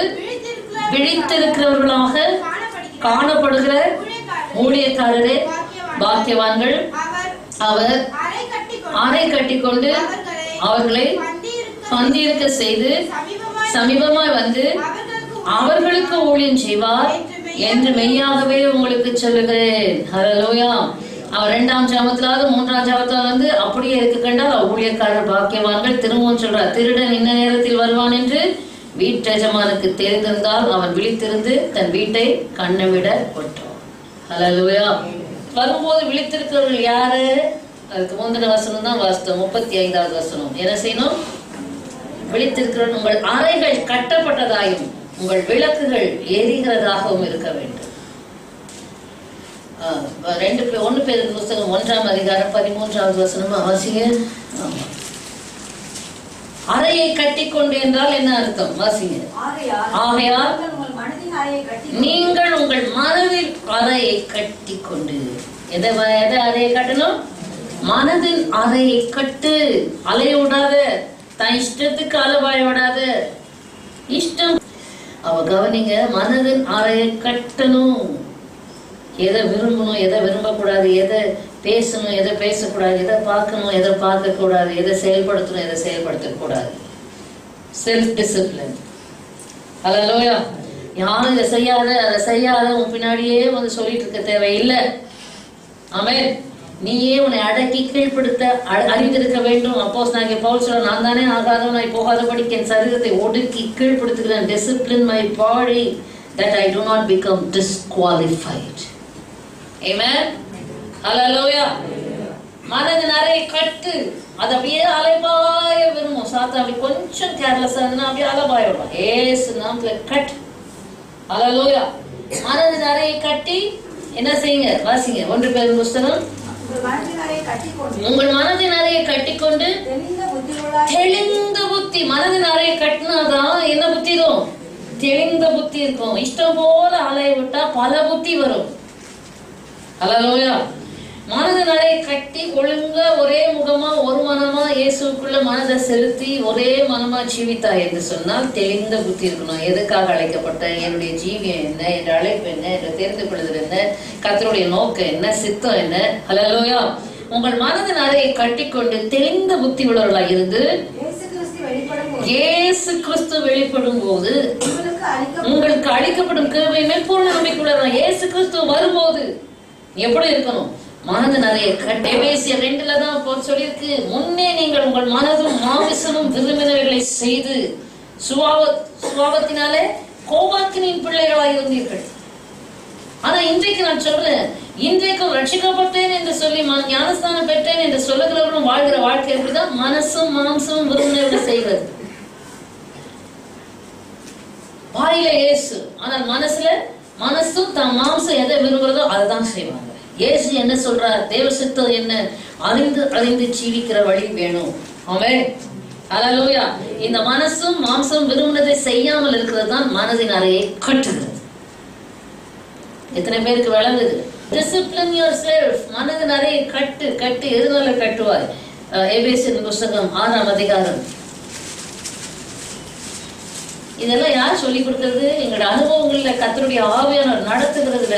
விழித்திருக்கிறவர்களாக காணப்படுகிற ஊழியக்காரரே பாக்கியவான்கள். அவர் அறை கட்டிக்கொண்டு அவர்களை பந்தியிருக்க செய்து சமீபமாய் வந்து அவர்களுக்கு ஊழியம் செய்வார் என்று மெய்யாகவே உங்களுக்கு சொல்லுகிறேன். ஹல்லேலூயா. அவர் 2ஆம் ஜாமத்திலாவது 3ஆம் ஜாமத்திலாவது வந்து அப்படியே இருக்கு கண்டால் ஊழியக்காரர் பாக்கியவான்கள். திரும்பவும் சொல்றார், திருடன் இன்ன நேரத்தில் வருவான் என்று வீட்டெஜமானுக்கு தெரிந்திருந்தால் அவன் விழித்திருந்து தன் வீட்டை கண்ணவிட கொட்டான். ஹல்லேலூயா. வரும்போது விழித்திருக்கிறவர்கள் யாரு? அதுக்கு முந்தின வசனம் தான் வாஸ்தவம். 35வது வசனம் என்ன செய்யணும்? விழித்திருக்கிற உங்கள் அறைகள் கட்டப்பட்டதாயும் உங்கள் விளக்குகள் எரிகிறதாகவும் இருக்க வேண்டும். 1 பேர் புத்தகம் 1ஆம் அதிகாரம் 13வது வசனமா வாசிங்க. அறையை கட்டிக்கொண்டு என்றால் என்ன அர்த்தம்? வாசிங்க. ஆகையால் நீங்கள் உங்கள் மனதில் அறையை கட்டிக்கொண்டு. எதை அறையை கட்டணும்? மனதின் அறையை கட்டு. அலைய விடாத, தன் இஷ்டத்துக்கு அலவாய விடாத. இஷ்டம் அவ கவனிங்க, மனதின் அறையை கட்டணும். எதை விரும்பணும், எதை விரும்பக்கூடாது, எதை பேசணும், எதை பேசக்கூடாது, எதை பார்க்கணும், எதை பார்க்க கூடாது, எதை செயல்படுத்தணும், எதை செயல்படுத்தக்கூடாது. Self discipline. ஹல்லேலூயா. யாரும் இதை செய்யாத அதை செய்யாத உன் பின்னாடியே வந்து சொல்லிட்டு இருக்க தேவையில்லை. ஆமென். நீயே உன்னை அடக்கி கீழ்ப்படுத்த அறிந்திருக்க வேண்டும். அப்போஸ்தலனாகிய பவுல் சொல்ற, நான் தானே ஆகாதவனாய் போகாதபடிக்கு என் சரீரத்தை ஒடுக்கி கீழ்ப்படுத்துகிறேன். discipline my body that I do not become disqualified. Amen. Hallelujah. மனதின் அறையை கட்டு. அது அப்படியே அலைபாய விரும்பும். சாத்தா அப்படி கொஞ்சம் கேர்லெஸ்ஸா இருந்தா அப்படியே அலைபாய விடுவான். ஏசு நாமத்துல கட். ஹல்லேலூயா. மனதின் அறையை கட்டி என்ன செய்யுங்க? வாசிங்க 1 பேதுரு புத்தகம். உங்கள் மனதின் அறையை கட்டிக்கொண்டு தெளிந்த புத்தி. மனதின் அறையை கட்டினாதான் என்ன புத்தி இருக்கும்? தெளிந்த புத்தி இருக்கும். இஷ்டம் போல அலைய விட்டா பல புத்தி வரும். ஹல்லேலூயா. மனதின் அறையை கட்டி ஒழுங்கா ஒரே முகமா ஒரு மனமா இயேசுக்குள்ள மனதை செலுத்தி ஒரே மனமா ஜீவித்தா என்று சொன்னால் தெளிந்த புத்தி இருக்கணும். எதுக்காக அழைக்கப்பட்ட, என்னுடைய ஜீவியம் என்ன, என்ற அழைப்பு என்ன, என்ற தெரிந்து கொள்ளுதல் என்ன, கர்த்தருடைய நோக்கம் என்ன, சித்தம் என்ன. ஹல்லேலூயா. உங்கள் மனதின் அறையை கட்டிக்கொண்டு தெளிந்த புத்தி உள்ளவர்களாக இருந்து இயேசு கிறிஸ்து வெளிப்படும் போது உங்களுக்கு அளிக்கப்படும் கிருபை மேல் பூர்ண நம்பிக்கை உள்ளவர்களாக. இயேசு கிறிஸ்து வரும்போது எப்படி இருக்கணும்? மனது நிறைய கட்டு. எபேசியர் 2 தான் போல் சொல்லியிருக்கு, முன்னே நீங்கள் உங்கள் மனதும் மாமிசமும் விரும்பினவைகளை செய்து சுபாவத்தினாலே கோபாக்கினின் பிள்ளைகளாக இருந்தீர்கள். ஆனா இன்றைக்கு நான் சொல்றேன், இன்றைக்கும் ரட்சிக்கப்பட்டேன் என்று சொல்லி ஞானஸ்தானம் பெற்றேன் என்று சொல்லுகிறவர்களும் வாழ்கிற வாழ்க்கை எப்படிதான்? மனசும் மாம்சமும் விரும்பினவைகளை செய்வது. வாயில இயேசு, ஆனால் மனசுல மனசும் தன் மாம்சம் எதை விரும்புறதோ அதுதான் செய்வாங்க. இயேசு என்ன சொல்றார்? தேவ சித்தம் என்ன? அறிந்து ஜீவிக்கிற வழி வேணும். ஆமென். ஹல்லேலூயா. இந்த மனசும் மாம்சம் விரும்பினதை செய்யாமல் இருக்கிறது தான் மனதின் அறையை கட்டுகிறது. எத்தனை பேருக்கு விளங்குது? Discipline your self. மனதின் அறையை கட்டு. எதுனால கட்டுவாய்? எபேசியர் புத்தகம் 6ஆம் அதிகாரம். இதெல்லாம் யார் சொல்லி கொடுக்கிறது? எங்களோட அனுபவங்கள்ல கர்த்தருடைய ஆவியானவர் நடத்துகிறதுல.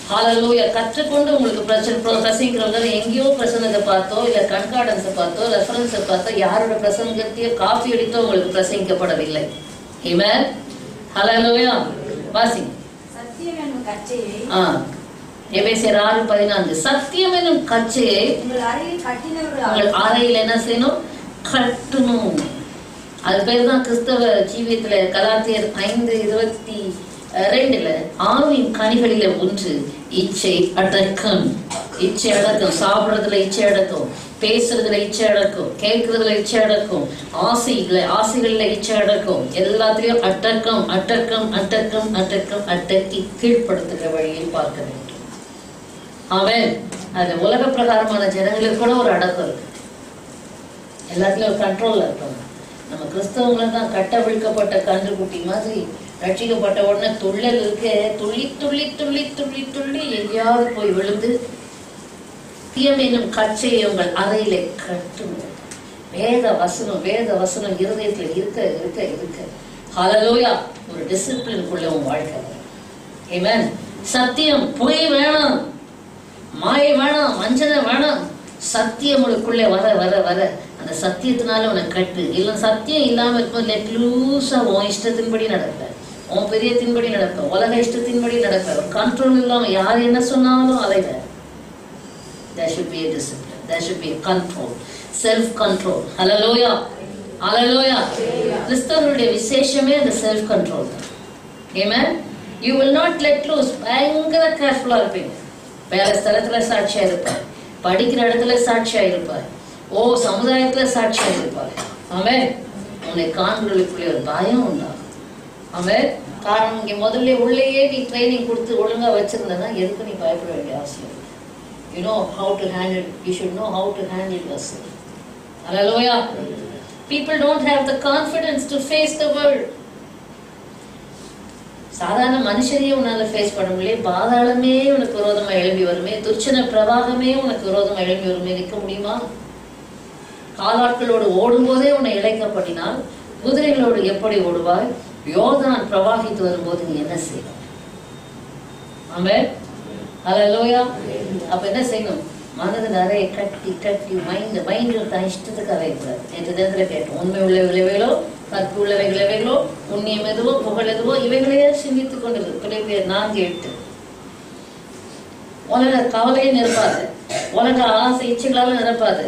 ஹல்லேலூயா. கற்றுக்கொண்டு உங்களுக்கு பிரசங்கிக்கிறவங்க எங்கேயோ பிரசங்கத்தை பார்த்தோ இல்ல கண்கார்டன்ஸை பார்த்தோ ரெஃபரன்ஸை பார்த்தோ யாரோட பிரசங்கத்தையோ காப்பி அடித்தோ உங்களுக்கு பிரசங்கிக்கப்படவில்லை. ஆமென். ஹல்லேலூயா. வாசிங்க. சத்தியம் என்னும் கச்சையை எபேசியர் 6:14. சத்தியம் என்னும் கச்சையை உங்கள் அறையில் என்ன செய்யணும்? கட்டணும். அது பேர் தான் கிறிஸ்தவ ஜீவியத்துல கலாத்தியர் 5:22 ஆவின் கனிகளில ஒன்று இச்சை அடக்கம். இச்சை அடக்கம். சாப்பிடுறதுல இச்சை அடக்கம், பேசுறதுல இச்சை அடக்கம், கேட்கறதுல இச்சை அடக்கம், ஆசைகள்ல இச்சை அடக்கம். எல்லாத்திலையும் அடக்கம் அடக்கி கீழ்ப்படுத்துகிற வழியில் பார்க்க வேண்டும். ஆமென். அது உலக பிரகாரமான ஜனங்களுக்கு கூட ஒரு அடக்கம் இருக்கு. எல்லாத்துலயும் ஒரு கண்ட்ரோல்ல இருப்பாங்க. நம்ம கிறிஸ்தவங்களை தான் கட்டவிழ்க்கப்பட்ட கன்றுக்குட்டி மாதிரி ரட்சிக்கப்பட்ட உடனே துள்ளல் இருக்க துள்ளி துள்ளி துள்ளி துள்ளி துள்ளி எங்கேயாவது போய் விழுந்து என்னும் கச்சையை உங்கள் அறையிலே கட்டுங்கள். வேத வசனம் இருதயத்துல இருக்க ஹல்லேலூயா. ஒரு டிசிப்ளினுக்குள்ள உன் வாழ்க்கை. ஆமென். சத்தியம், பொய் வேணாம், மாயை வேணாம், வஞ்சனை வேணாம். சத்தியம் உனக்குள்ளே வர அந்த சத்தியத்தினால உனக்கு கட்டு. இல்லை சத்தியம் இல்லாம இருக்கும் லெட் லூஸா உன் இஷ்டத்தின்படி நடப்ப, உன் பெரியத்தின்படி நடப்ப, உலக இஷ்டத்தின்படி நடப்ப. ஒரு கண்ட்ரோல் இல்லாம யார் என்ன சொன்னாலும் அலைவ. There should be a discipline. There should be a control. Self control. Hallelujah. Hallelujah. கிறிஸ்தவருடைய விசேஷமே அந்த செல்ஃப் கண்ட்ரோல் தான். Amen. You will not let loose. பயங்கர கேர்ஃபுல்லா இருப்பீங்க. வேலை ஸ்தலத்துல சாட்சியா இருப்பாய், படிக்கிற இடத்துல சாட்சியா இருப்பாய், சமுதாயத்துல சாட்சியா இருப்பாய். ஆமென். உன்னை காண்களுக்குள்ளே ஒரு பயம் உண்டாகும். ஆமென். காரணம் இங்க முதல்ல உள்ளேயே நீ ட்ரைனிங் கொடுத்து ஒழுங்கா வச்சிருந்தனா எதுக்கு நீ பயப்பட வேண்டிய அவசியம் இல்லை. You know how to handle. You should know how to handle yourself. Hallelujah. People don't have the confidence to face the world. சாதாரண மனுஷரையே உன்னால ஃபேஸ் பண்ண முடியல, பாதாளமே உனக்கு விரோதமா எழும்பி வருமே, துர்ச்சன பிரவாகமே உனக்கு விரோதமா எழும்பி வருமே, நிற்க முடியுமா? காலாட்களோடு ஓடும் போதே உன்னை இழைக்கப்படினால் குதிரைகளோடு எப்படி ஓடுவாய்? யோர்தான் பிரவாகித்து வரும்போது நீ என்ன செய்யணும்? ஆமென். ஹல்லேலூயா. அப்ப என்ன செய்யணும்? மனது நிறைய கட்டி கட்டி மைண்ட் தான் இஷ்டத்துக்கு அலையக்கூடாது. நேற்று தினத்துல கேட்டோம், உண்மை உள்ள விளைவுகளோ கற்பு உள்ளவைகள் எவைகளோ புண்ணியம் எதுவோ புகழ் எதுவோ இவைகளையே சிந்தித்துக் கொண்டிருக்கு. பிள்ளைகள் 4:8. உலக கவலையை நிரப்பாது, உலக ஆசை இச்சைகளால நிரப்பாது.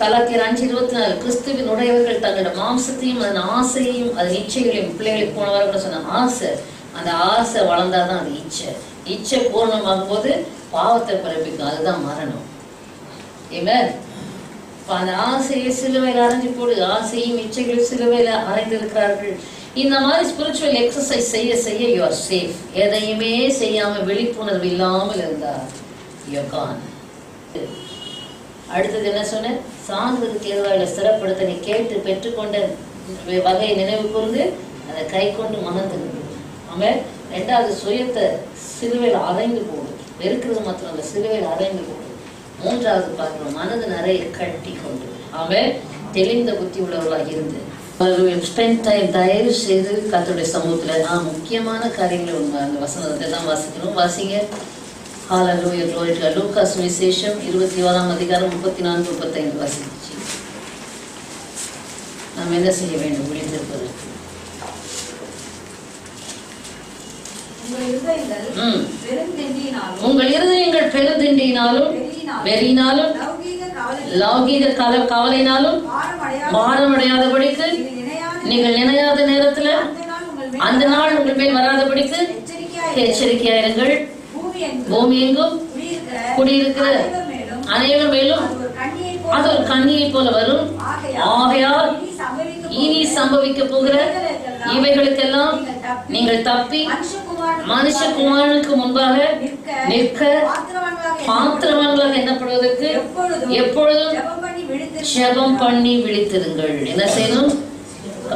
கலாத்தியர் 5:24 கிறிஸ்துவின் உடையவர்கள் தங்களோட மாம்சத்தையும் அதன் ஆசையையும் அதன் இச்சைகளையும் பிள்ளைகளுக்கு போன வாரம் கூட சொன்ன ஆசை, அந்த ஆசை வளர்ந்தாதான் அது இச்சை. இச்சை பூர்ணமாகும் போது பாவத்தை பிறப்பிக்கும், அதுதான் மரணம். ஆமென். அந்த ஆசையை சிலுவையில் அரைஞ்சு போடு. ஆசையும் இச்சைகளும் சிலுவையில் அரைந்திருக்கிறார்கள். இந்த மாதிரி ஸ்பிரிச்சுவல் எக்ஸசைஸ் செய்ய செய்ய யூ ஆர் சேஃப். எதையுமே செய்யாம விழிப்புணர்வு இல்லாமல் இருந்தா யூ கான். அடுத்தது என்ன சொன்ன? சான்றதுக்கு எதுவாக ஸ்திரப்படுத்த நீ கேட்டு பெற்றுக்கொண்ட வகையை நினைவு கூர்ந்து அதை கை கொண்டு மனது. ஆமென். 2வது சுயத்தை சிலுவையில் அரைந்து போடு. வெறுக்கிறது மாத்திரம் அந்த சிலுவையில் அரைந்து போடு. 3வது பார்க்கிறோம், மனது நிறைய கட்டி கொண்டு. ஆமென். தெளிந்த புத்தி உள்ளவர்களாக இருந்து ஸ்பெண்ட் டைம். தயவு செய்து கர்த்தருடைய சமூகத்துல முக்கியமான காரியங்களை அந்த வசனத்தை தான் வாசிக்கணும். வாசிங்க. ஹல்லேலூயா, glory to God. லூக்கா சுவிசேஷம் 21ஆம் அதிகாரம் 34-35 வாசிச்சு நாம் என்ன செய்ய வேண்டும்? விழித்திருப்பது. உங்கள் இருதயங்கள் பெருந்திண்டியினாலும் வெறியினாலும் லௌகீக கவலையினாலும் பாரமடையாதபடிக்கு நீங்கள் நினையாத நேரத்துல அந்த நாள் உங்கள் மேல் வராதபடிக்கு எச்சரிக்கையாயிருங்கள். பூமி எங்கும் குடியிருக்கிற அனைவர் மேலும் அது ஒரு கண்ணியை போல வரும். ஆகையால் இனி சம்பவிக்க போகிற இவைகளுக்கெல்லாம் நீங்கள் தப்பி மனுஷகுமாரனுக்கு முன்பாக நிற்க பாத்திரவான்களாக எண்ணப்படுவதற்கு எப்பொழுதும் ஜெபம் பண்ணி விழித்திருங்கள். என்ன செய்யணும்?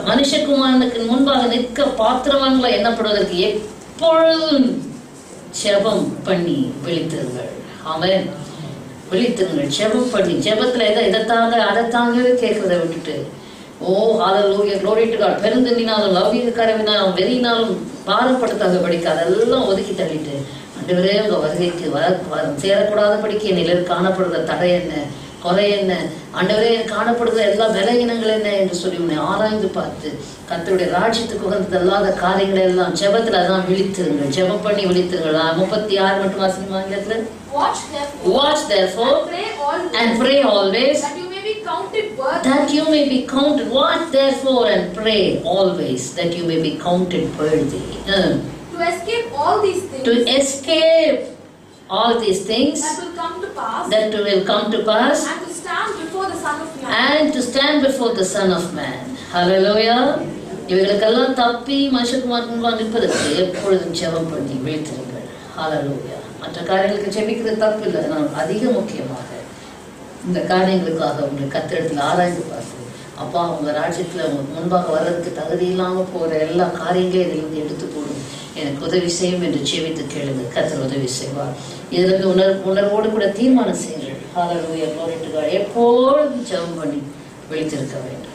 மனுஷகுமாரனுக்கு முன்பாக நிற்க பாத்திரவான்களாக எண்ணப்படுவதற்கு எப்பொழுதும் ஜெபம் பண்ணி விழித்திருங்கள். ஆமென். விழித்திருங்கள், ஜெபம் பண்ணி. ஜெபத்துல இதைத்தாங்க அதைத்தாங்க கேட்கிறத விட்டுட்டு ஹல்லேலூயா, glory to God. பெருந்திண்டினாலும் லௌகீக கரவினாலும் வெறியினாலும் பாரப்படுத்தாத படிக்க அதெல்லாம் ஒதுக்கி தள்ளிட்டு ஆண்டவரே உங்க வருகைக்கு சேரக்கூடாதபடிக்கு என்னில் காணப்படுற தடை என்ன, குறை என்ன, ஆண்டவரே காணப்படுகிற எல்லா விலகினங்கள் என்ன என்று சொல்லி உன்னை ஆராய்ந்து பார்த்து கர்த்தருடைய ராஜ்யத்துக்கு உகந்ததல்லாத காரியங்களை எல்லாம் ஜெபத்துல அதான் விழித்திருங்கள். ஜெபம் பண்ணி விழித்திருங்கள். 36 மட்டும் வாசிக்கும் ஆங்கிலத்துல. Watch therefore and pray always that you may be counted. Watch therefore and pray always that you may be counted worthy. To escape all these things. To escape all these things that will come to pass. That will come to pass. And to stand before the Son of Man. And to stand before the Son of Man. Hallelujah. இவைகளுக்கெல்லாம் தப்பி மனுஷகுமாரன் முன்பாக நிற்பதற்கு எப்பொழுதும் ஜெபம் பண்ணி விழித்திருங்கள். ஹல்லேலூயா. மற்ற காரியங்களுக்கு ஜெபிக்கிறது தப்பு இல்லை. நான் அதிக முக்கியமாக இந்த காரியங்களுக்காக உங்களை கர்த்தரிடத்தில் ஆராய்ந்து பார்த்து அப்பா உங்க ராஜ்யத்துல உங்களுக்கு முன்பாக வர்றதுக்கு தகுதி இல்லாம போற எல்லா காரியங்களையும் இதிலிருந்து எடுத்து போடும், எனக்கு உதவி செய்யும் என்று ஜெபித்து கேளுங்க. கர்த்தர் உதவி செய்வார். இதிலிருந்து உணர்வோடு கூட தீர்மானம் செய்யுங்கள். ஹல்லேலூயா, glory to God. எப்போதும் ஜெபம் பண்ணி விழித்திருக்க வேண்டும்.